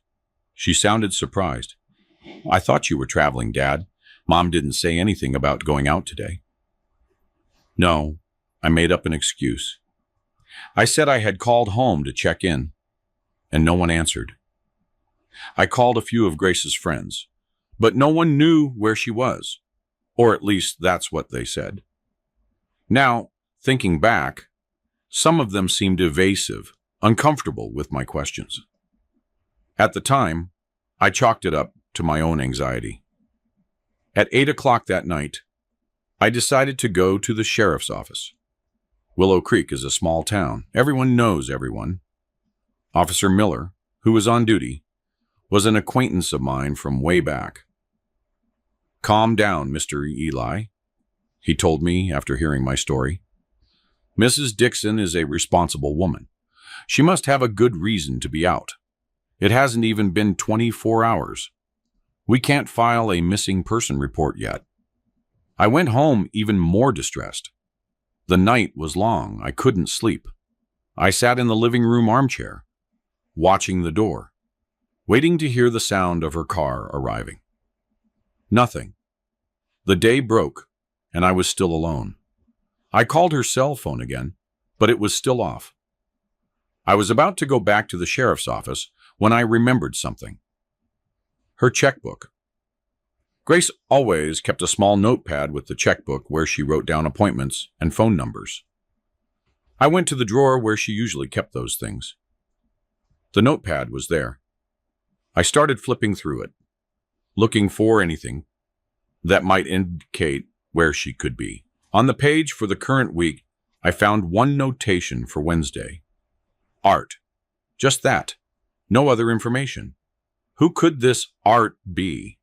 She sounded surprised. I thought you were traveling, Dad. Mom didn't say anything about going out today. No, I made up an excuse. I said I had called home to check in, and no one answered. I called a few of Grace's friends, but no one knew where she was, or at least that's what they said. Now, thinking back, some of them seemed evasive, uncomfortable with my questions. At the time, I chalked it up to my own anxiety. At 8 o'clock that night, I decided to go to the sheriff's office. Willow Creek is a small town. Everyone knows everyone. Officer Miller, who was on duty, was an acquaintance of mine from way back. "Calm down, Mr. Eli," he told me after hearing my story. "Mrs. Dixon is a responsible woman. She must have a good reason to be out. It hasn't even been 24 hours. We can't file a missing person report yet." I went home even more distressed. The night was long. I couldn't sleep. I sat in the living room armchair, watching the door, waiting to hear the sound of her car arriving. Nothing. The day broke, and I was still alone. I called her cell phone again, but it was still off. I was about to go back to the sheriff's office when I remembered something. Her checkbook. Grace always kept a small notepad with the checkbook where she wrote down appointments and phone numbers. I went to the drawer where she usually kept those things. The notepad was there. I started flipping through it, looking for anything that might indicate where she could be. On the page for the current week, I found one notation for Wednesday. Art. Just that. No other information. Who could this Art be?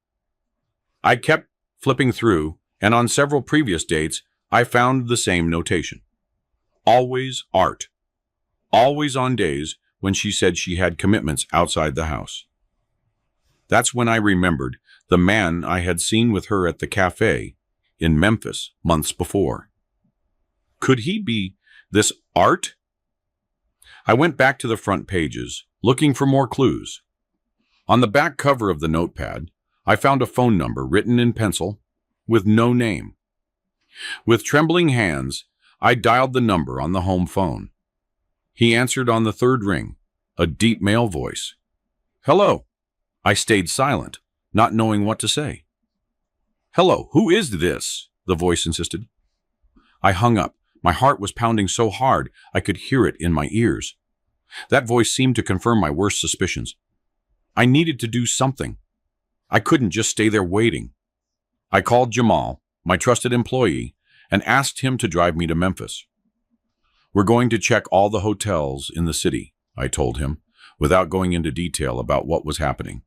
I kept flipping through, and on several previous dates, I found the same notation. Always Art. Always on days when she said she had commitments outside the house. That's when I remembered the man I had seen with her at the cafe in Memphis months before. Could he be this Art? I went back to the front pages, looking for more clues. On the back cover of the notepad, I found a phone number written in pencil with no name. With trembling hands, I dialed the number on the home phone. He answered on the third ring, a deep male voice. "Hello." I stayed silent, not knowing what to say. "Hello, who is this?" the voice insisted. I hung up. My heart was pounding so hard I could hear it in my ears. That voice seemed to confirm my worst suspicions. I needed to do something. I couldn't just stay there waiting. I called Jamal, my trusted employee, and asked him to drive me to Memphis. "We're going to check all the hotels in the city," I told him, without going into detail about what was happening.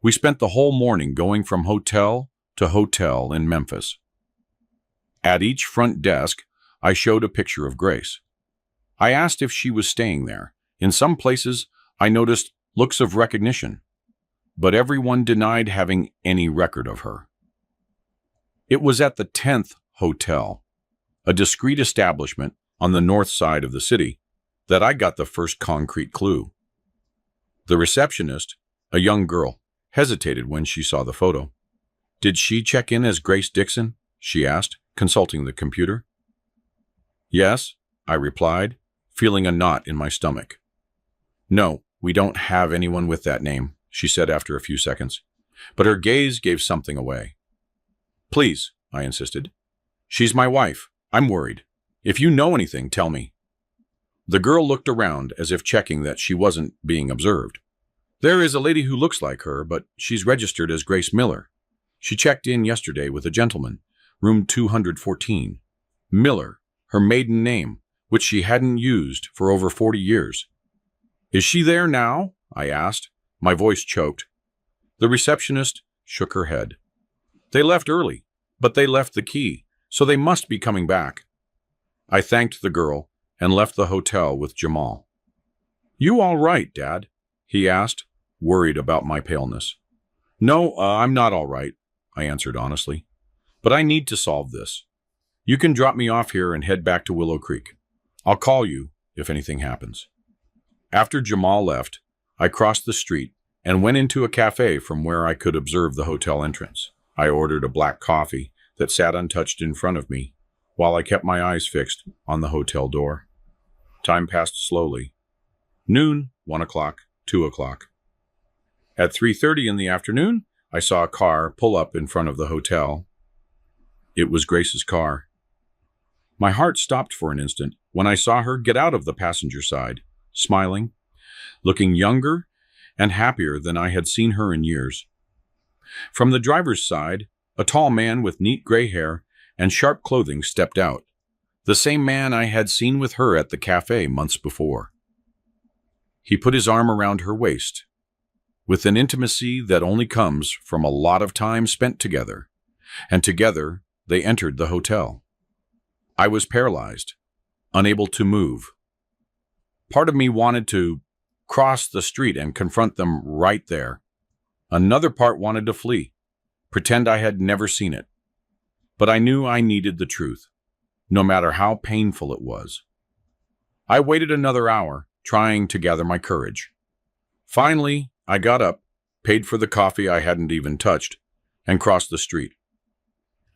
We spent the whole morning going from hotel to hotel in Memphis. At each front desk, I showed a picture of Grace. I asked if she was staying there. In some places, I noticed looks of recognition, but everyone denied having any record of her. It was at the 10th Hotel, a discreet establishment on the north side of the city, that I got the first concrete clue. The receptionist, a young girl, hesitated when she saw the photo. "Did she check in as Grace Dixon?" she asked, consulting the computer. "Yes," I replied, feeling a knot in my stomach. "No, we don't have anyone with that name," she said after a few seconds, but her gaze gave something away. "Please," I insisted. "She's my wife. I'm worried. If you know anything, tell me." The girl looked around as if checking that she wasn't being observed. "There is a lady who looks like her, but she's registered as Grace Miller. She checked in yesterday with a gentleman, room 214. Miller, her maiden name, which she hadn't used for over 40 years. "Is she there now?" I asked. My voice choked. The receptionist shook her head. "They left early, but they left the key, so they must be coming back." I thanked the girl and left the hotel with Jamal. "You all right, Dad?" he asked, worried about my paleness. "No, I'm not all right," I answered honestly. "But I need to solve this. You can drop me off here and head back to Willow Creek. I'll call you if anything happens." After Jamal left, I crossed the street and went into a cafe from where I could observe the hotel entrance. I ordered a black coffee that sat untouched in front of me while I kept my eyes fixed on the hotel door. Time passed slowly. Noon, 1 o'clock, 2 o'clock. At 3:30 in the afternoon, I saw a car pull up in front of the hotel. It was Grace's car. My heart stopped for an instant when I saw her get out of the passenger side, smiling, looking younger and happier than I had seen her in years. From the driver's side, a tall man with neat gray hair and sharp clothing stepped out, the same man I had seen with her at the cafe months before. He put his arm around her waist, with an intimacy that only comes from a lot of time spent together, and together they entered the hotel. I was paralyzed, unable to move. Part of me wanted to cross the street and confront them right there. Another part wanted to flee, pretend I had never seen it. But I knew I needed the truth, no matter how painful it was. I waited another hour, trying to gather my courage. Finally, I got up, paid for the coffee I hadn't even touched, and crossed the street.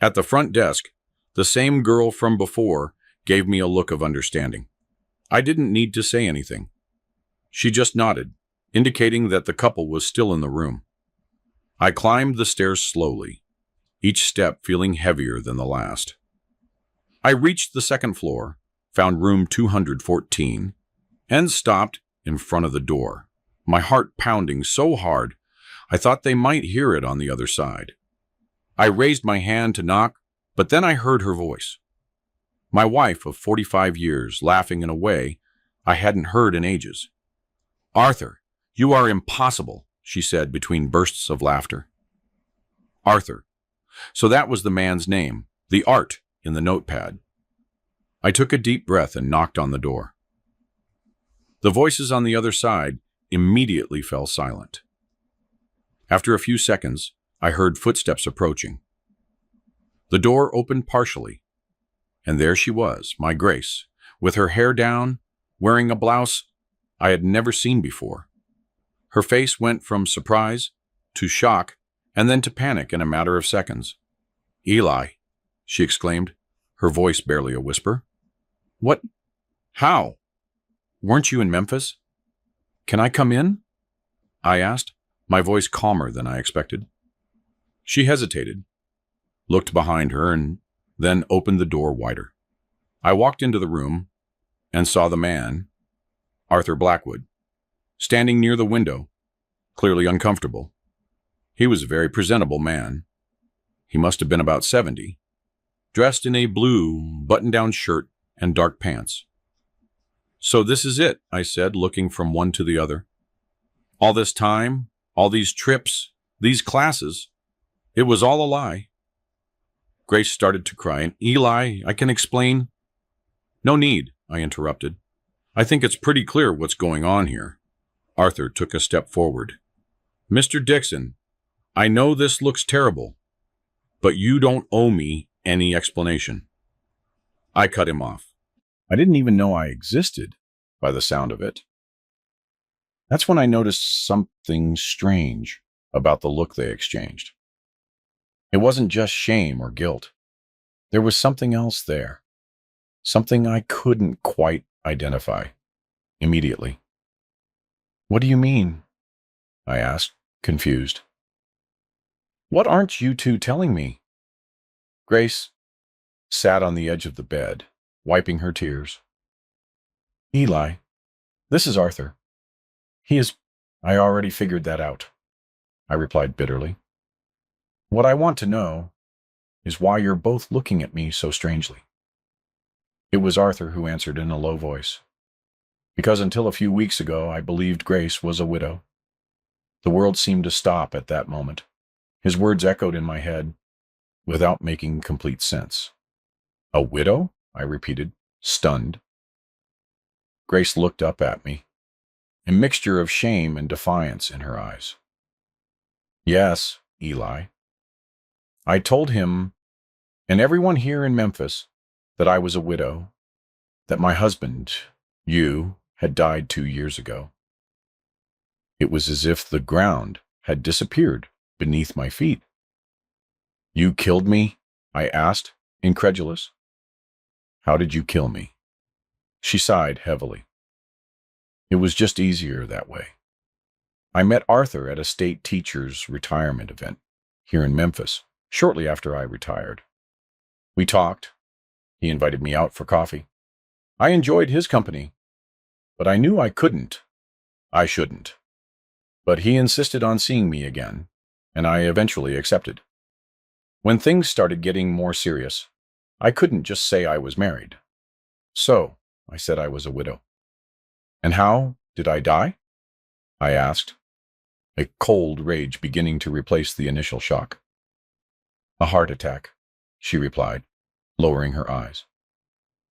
At the front desk, the same girl from before gave me a look of understanding. I didn't need to say anything. She just nodded, indicating that the couple was still in the room. I climbed the stairs slowly, each step feeling heavier than the last. I reached the second floor, found room 214, and stopped in front of the door, my heart pounding so hard I thought they might hear it on the other side. I raised my hand to knock, but then I heard her voice. My wife of 45 years, laughing in a way I hadn't heard in ages. "Arthur, you are impossible," she said between bursts of laughter. Arthur. So that was the man's name, the art in the notepad. I took a deep breath and knocked on the door. The voices on the other side immediately fell silent. After a few seconds, I heard footsteps approaching. The door opened partially, and there she was, my Grace, with her hair down, wearing a blouse I had never seen before. Her face went from surprise to shock and then to panic in a matter of seconds. "Eli," she exclaimed, her voice barely a whisper. "What? How? Weren't you in Memphis? Can I come in?" I asked, my voice calmer than I expected. She hesitated, looked behind her, and then opened the door wider. I walked into the room and saw the man, Arthur Blackwood, standing near the window, clearly uncomfortable. He was a very presentable man. He must have been about 70, dressed in a blue button-down shirt and dark pants. "So this is it," I said, looking from one to the other. "All this time, all these trips, these classes, it was all a lie." Grace started to cry, and "Eli, I can explain." "No need," I interrupted. "I think it's pretty clear what's going on here." Arthur took a step forward. "Mr. Dixon, I know this looks terrible, but you don't owe me any explanation." I cut him off. I didn't even know I existed, by the sound of it. That's when I noticed something strange about the look they exchanged. It wasn't just shame or guilt. There was something else there, something I couldn't quite identify immediately. "What do you mean?" I asked, confused. "What aren't you two telling me?" Grace sat on the edge of the bed, wiping her tears. "Eli, this is Arthur. He is—" "I already figured that out," I replied bitterly. "What I want to know is why you're both looking at me so strangely." It was Arthur who answered in a low voice. "Because until a few weeks ago, I believed Grace was a widow." The world seemed to stop at that moment. His words echoed in my head without making complete sense. "A widow?" I repeated, stunned. Grace looked up at me, a mixture of shame and defiance in her eyes. "Yes, Eli. I told him and everyone here in Memphis that I was a widow, that my husband, you, had died 2 years ago. It was as if the ground had disappeared beneath my feet. "You killed me?" I asked, incredulous. "How did you kill me?" She sighed heavily. "It was just easier that way. I met Arthur at a state teacher's retirement event here in Memphis, shortly after I retired. We talked. He invited me out for coffee. I enjoyed his company, but I knew I shouldn't. But he insisted on seeing me again, and I eventually accepted. When things started getting more serious, I couldn't just say I was married. So, I said I was a widow. "And how did I die?" I asked, a cold rage beginning to replace the initial shock. "A heart attack," she replied, lowering her eyes.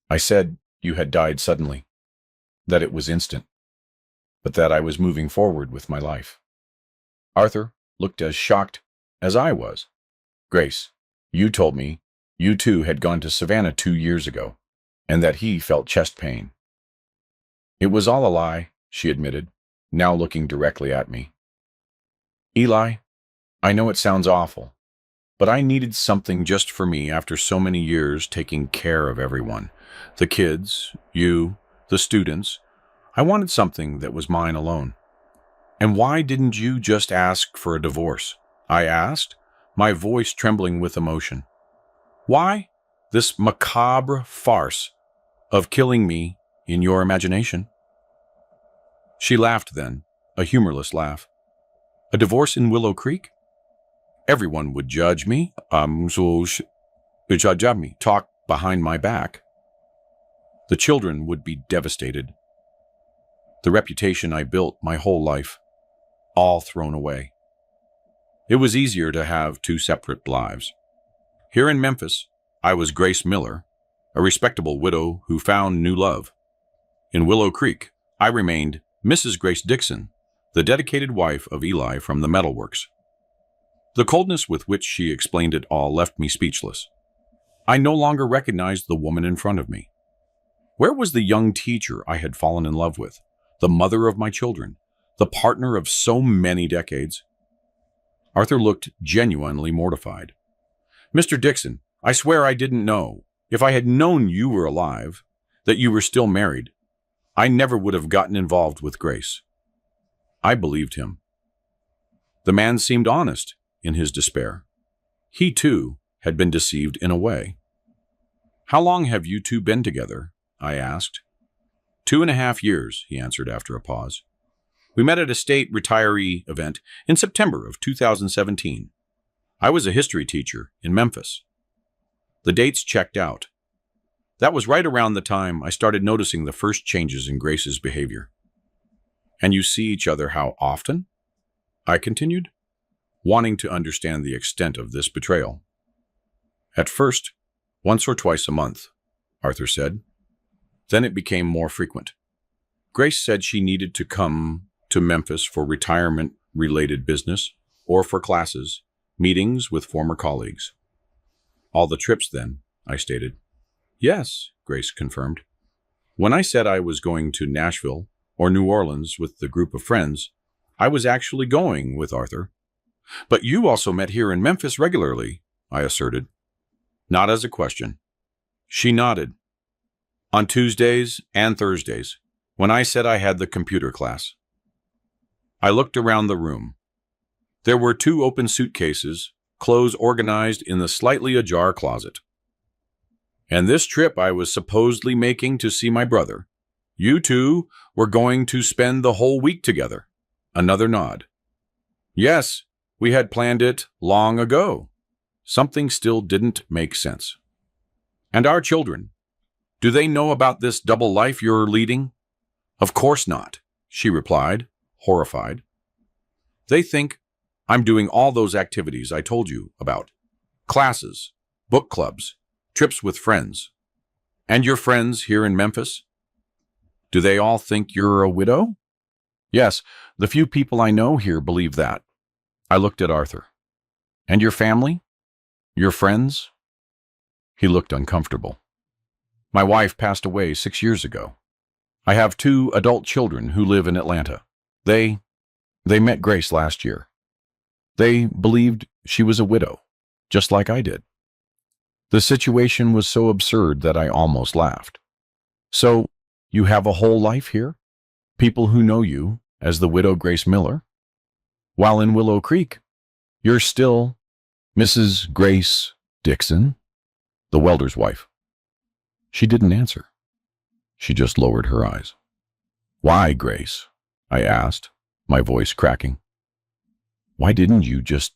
I said you had died suddenly, that it was instant, but that I was moving forward with my life. Arthur looked as shocked as I was. "Grace, you told me you too had gone to Savannah 2 years ago, and that he felt chest pain." "It was all a lie," she admitted, now looking directly at me. "Eli, I know it sounds awful, but I needed something just for me after so many years taking care of everyone. The kids, you, the students. I wanted something that was mine alone." "And why didn't you just ask for a divorce?" I asked, my voice trembling with emotion. "Why this macabre farce of killing me in your imagination?" She laughed then, a humorless laugh. "A divorce in Willow Creek? Everyone would judge me, talk behind my back. The children would be devastated. The reputation I built my whole life, all thrown away. It was easier to have two separate lives. Here in Memphis, I was Grace Miller, a respectable widow who found new love. In Willow Creek, I remained Mrs. Grace Dixon, the dedicated wife of Eli from the metalworks." The coldness with which she explained it all left me speechless. I no longer recognized the woman in front of me. Where was the young teacher I had fallen in love with, the mother of my children, the partner of so many decades? Arthur looked genuinely mortified. "Mr. Dixon, I swear I didn't know. If I had known you were alive, that you were still married, I never would have gotten involved with Grace." I believed him. The man seemed honest in his despair. He, too, had been deceived in a way. "How long have you two been together?" I asked. 2.5 years, he answered after a pause. "We met at a state retiree event in September of 2017. I was a history teacher in Memphis." The dates checked out. That was right around the time I started noticing the first changes in Grace's behavior. "And you see each other how often?" I continued, wanting to understand the extent of this betrayal. "At first, once or twice a month," Arthur said. "Then it became more frequent. Grace said she needed to come to Memphis for retirement-related business or for classes, meetings with former colleagues." "All the trips then," I stated. "Yes," Grace confirmed. "When I said I was going to Nashville or New Orleans with the group of friends, I was actually going with Arthur." "But you also met here in Memphis regularly," I asserted. Not as a question. She nodded. "On Tuesdays and Thursdays, when I said I had the computer class." I looked around the room. There were 2 open suitcases, clothes organized in the slightly ajar closet. "And this trip I was supposedly making to see my brother. You two were going to spend the whole week together." Another nod. "Yes, we had planned it long ago." Something still didn't make sense. "And our children, do they know about this double life you're leading?" "Of course not," she replied, horrified. "They think I'm doing all those activities I told you about. Classes, book clubs, trips with friends. And your friends here in Memphis? Do they all think you're a widow?" "Yes, the few people I know here believe that." I looked at Arthur. "And your family? Your friends?" He looked uncomfortable. "My wife passed away 6 years ago. I have 2 adult children who live in Atlanta. They..." They met Grace last year. They believed she was a widow, just like I did. The situation was so absurd that I almost laughed. So, you have a whole life here? People who know you as the widow Grace Miller? While in Willow Creek, you're still Mrs. Grace Dixon, the welder's wife. She didn't answer. She just lowered her eyes. Why, Grace? I asked, my voice cracking. Why didn't you just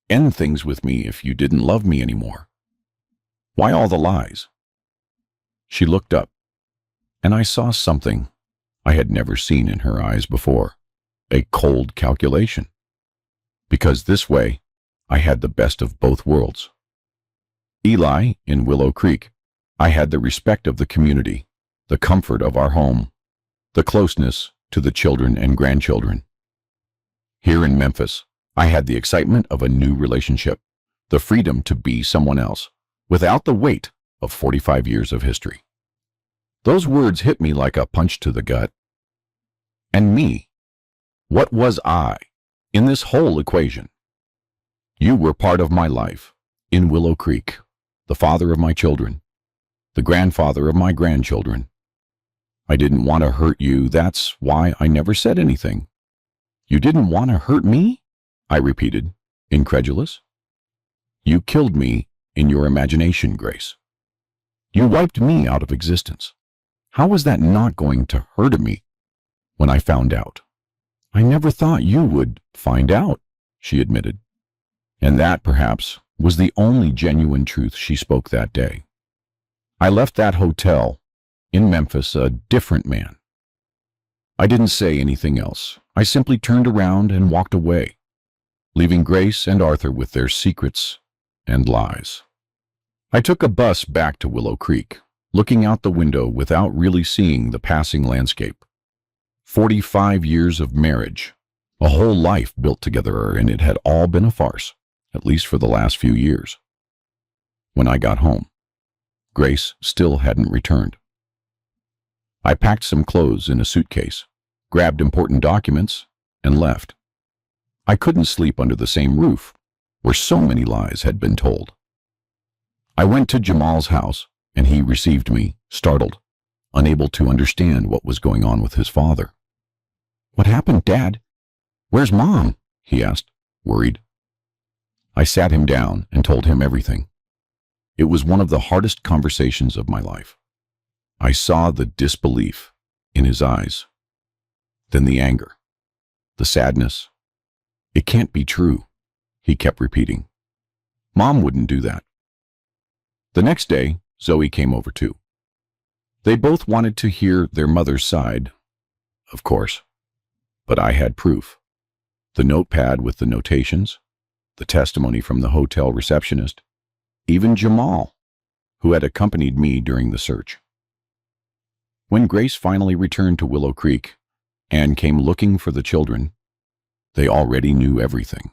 end things with me if you didn't love me anymore? Why all the lies? She looked up, and I saw something I had never seen in her eyes before, a cold calculation. Because this way, I had the best of both worlds. Eli, in Willow Creek, I had the respect of the community, the comfort of our home, the closeness to the children and grandchildren. Here in Memphis, I had the excitement of a new relationship, the freedom to be someone else, without the weight of 45 years of history. Those words hit me like a punch to the gut. And me, what was I in this whole equation? You were part of my life in Willow Creek, the father of my children, the grandfather of my grandchildren. I didn't want to hurt you, that's why I never said anything. You didn't want to hurt me? I repeated, incredulous. You killed me in your imagination, Grace. You wiped me out of existence. How was that not going to hurt me when I found out? I never thought you would find out, she admitted. And that, perhaps, was the only genuine truth she spoke that day. I left that hotel in Memphis a different man. I didn't say anything else. I simply turned around and walked away, leaving Grace and Arthur with their secrets and lies. I took a bus back to Willow Creek, looking out the window without really seeing the passing landscape. 45 years of marriage, a whole life built together, and it had all been a farce, at least for the last few years. When I got home, Grace still hadn't returned. I packed some clothes in a suitcase, grabbed important documents, and left. I couldn't sleep under the same roof, where so many lies had been told. I went to Jamal's house, and he received me, startled, unable to understand what was going on with his father. What happened, Dad? Where's Mom? He asked, worried. I sat him down and told him everything. It was one of the hardest conversations of my life. I saw the disbelief in his eyes, then the anger, the sadness. It can't be true, he kept repeating. Mom wouldn't do that. The next day, Zoe came over too. They both wanted to hear their mother's side, of course, but I had proof. The notepad with the notations, the testimony from the hotel receptionist, even Jamal, who had accompanied me during the search. When Grace finally returned to Willow Creek and came looking for the children, they already knew everything.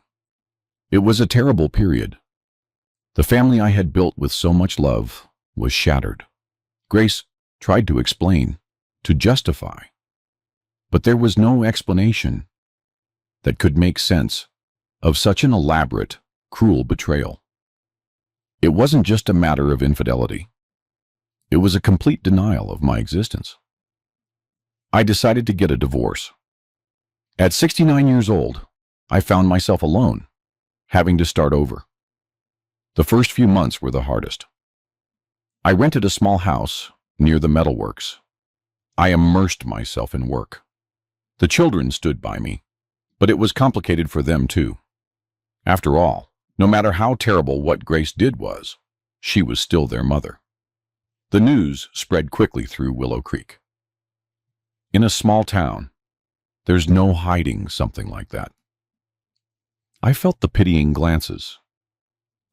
It was a terrible period. The family I had built with so much love was shattered. Grace tried to explain, to justify, but there was no explanation that could make sense of such an elaborate, cruel betrayal. It wasn't just a matter of infidelity. It was a complete denial of my existence. I decided to get a divorce. At 69 years old, I found myself alone, having to start over. The first few months were the hardest. I rented a small house near the metalworks. I immersed myself in work. The children stood by me, but it was complicated for them too. After all, no matter how terrible what Grace did was, she was still their mother. The news spread quickly through Willow Creek. In a small town, there's no hiding something like that. I felt the pitying glances.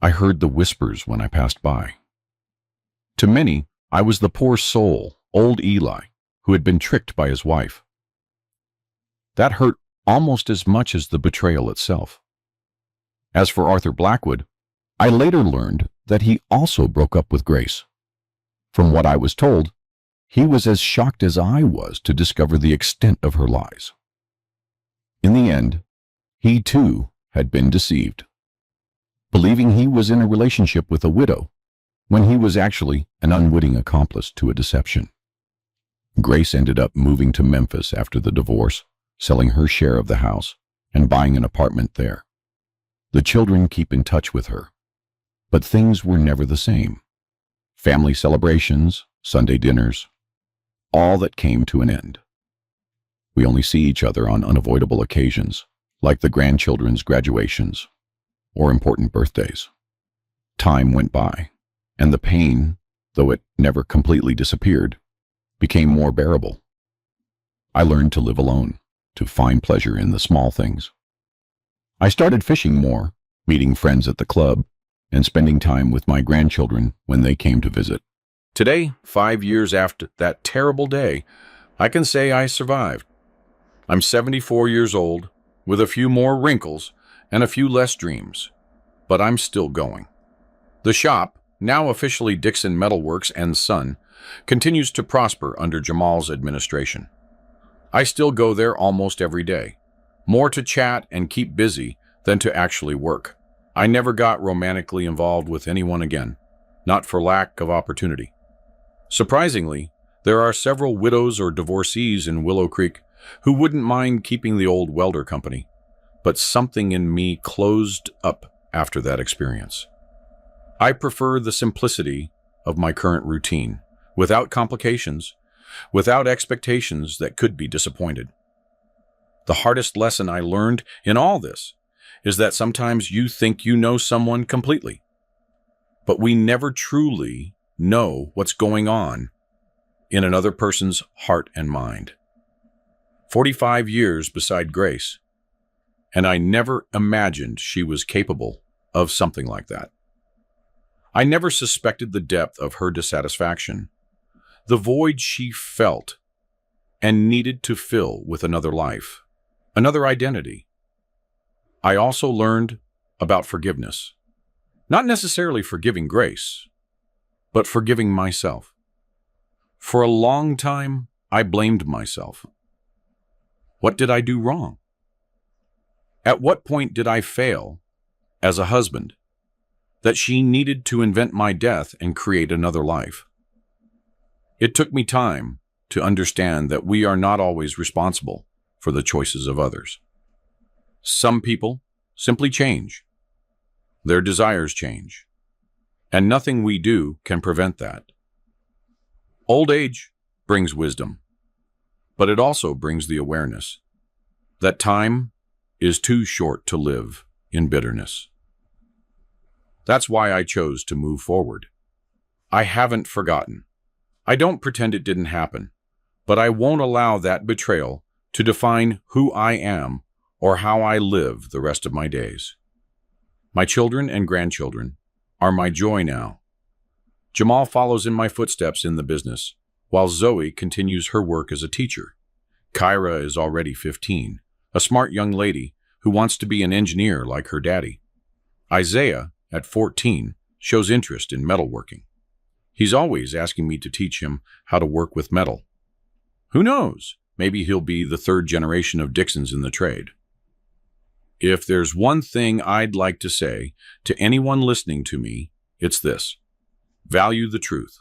I heard the whispers when I passed by. To many, I was the poor soul, old Eli, who had been tricked by his wife. That hurt almost as much as the betrayal itself. As for Arthur Blackwood, I later learned that he also broke up with Grace. From what I was told, he was as shocked as I was to discover the extent of her lies. In the end, He, too, had been deceived, believing he was in a relationship with a widow when he was actually an unwitting accomplice to a deception. Grace ended up moving to Memphis after the divorce, selling her share of the house and buying an apartment there. The children keep in touch with her, but things were never the same. Family celebrations, Sunday dinners, all that came to an end. We only see each other on unavoidable occasions, like the grandchildren's graduations or important birthdays. Time went by, and the pain, though it never completely disappeared, became more bearable. I learned to live alone, to find pleasure in the small things. I started fishing more, meeting friends at the club, and spending time with my grandchildren when they came to visit. Today, 5 years after that terrible day, I can say I survived. I'm 74 years old, with a few more wrinkles and a few less dreams, but I'm still going. The shop, now officially Dixon Metalworks and Son, continues to prosper under Jamal's administration. I still go there almost every day, more to chat and keep busy than to actually work. I never got romantically involved with anyone again, not for lack of opportunity. Surprisingly, there are several widows or divorcees in Willow Creek who wouldn't mind keeping the old welder company, but something in me closed up after that experience. I prefer the simplicity of my current routine, without complications, without expectations that could be disappointed. The hardest lesson I learned in all this is that sometimes you think you know someone completely, but we never truly know what's going on in another person's heart and mind. 45 years beside Grace, and I never imagined she was capable of something like that. I never suspected the depth of her dissatisfaction, the void she felt and needed to fill with another life, another identity. I also learned about forgiveness, not necessarily forgiving Grace, but forgiving myself. For a long time, I blamed myself. What did I do wrong? At what point did I fail as a husband that she needed to invent my death and create another life? It took me time to understand that we are not always responsible for the choices of others. Some people simply change. Their desires change, and nothing we do can prevent that. Old age brings wisdom, but it also brings the awareness that time is too short to live in bitterness. That's why I chose to move forward. I haven't forgotten. I don't pretend it didn't happen, but I won't allow that betrayal to define who I am or how I live the rest of my days. My children and grandchildren are my joy now. Jamal follows in my footsteps in the business, while Zoe continues her work as a teacher. Kyra is already 15, a smart young lady who wants to be an engineer like her daddy. Isaiah, at 14, shows interest in metalworking. He's always asking me to teach him how to work with metal. Who knows? Maybe he'll be the third generation of Dixons in the trade. If there's one thing I'd like to say to anyone listening to me, it's this: value the truth.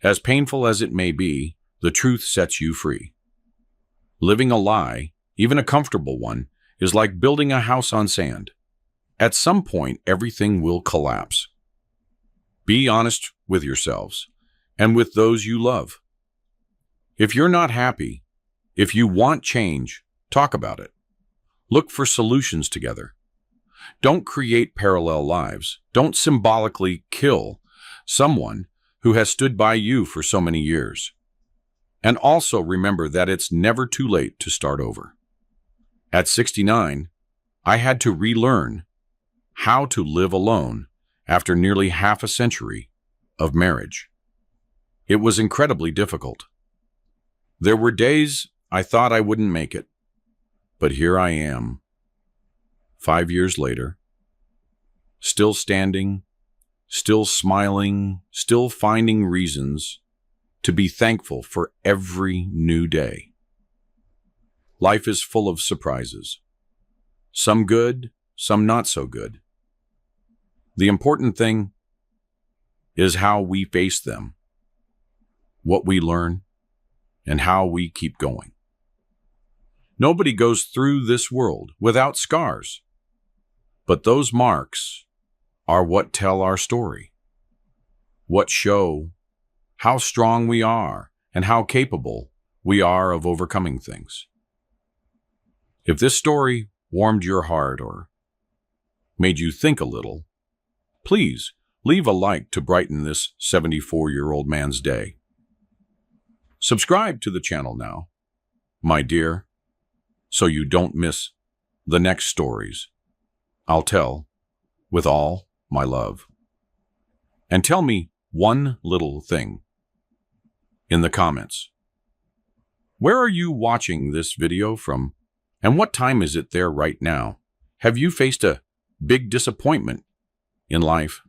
As painful as it may be, the truth sets you free. Living a lie, even a comfortable one, is like building a house on sand. At some point, everything will collapse. Be honest with yourselves and with those you love. If you're not happy, if you want change, talk about it. Look for solutions together. Don't create parallel lives. Don't symbolically kill someone who has stood by you for so many years. And also remember that it's never too late to start over. At 69, I had to relearn how to live alone after nearly half a century of marriage. It was incredibly difficult. There were days I thought I wouldn't make it, but here I am, 5 years later, still standing, still smiling, still finding reasons to be thankful for every new day. Life is full of surprises. Some good, some not so good. The important thing is how we face them, what we learn, and how we keep going. Nobody goes through this world without scars, but those marks are what tell our story, what show how strong we are and how capable we are of overcoming things. If this story warmed your heart or made you think a little, please leave a like to brighten this 74-year-old man's day. Subscribe to the channel now, my dear, so you don't miss the next stories I'll tell with all my love. And tell me one little thing in the comments. Where are you watching this video from? And what time is it there right now? Have you faced a big disappointment in life?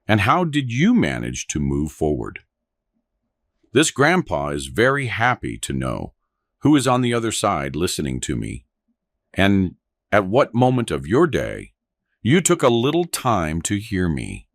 And how did you manage to move forward? This grandpa is very happy to know who is on the other side listening to me, and at what moment of your day you took a little time to hear me.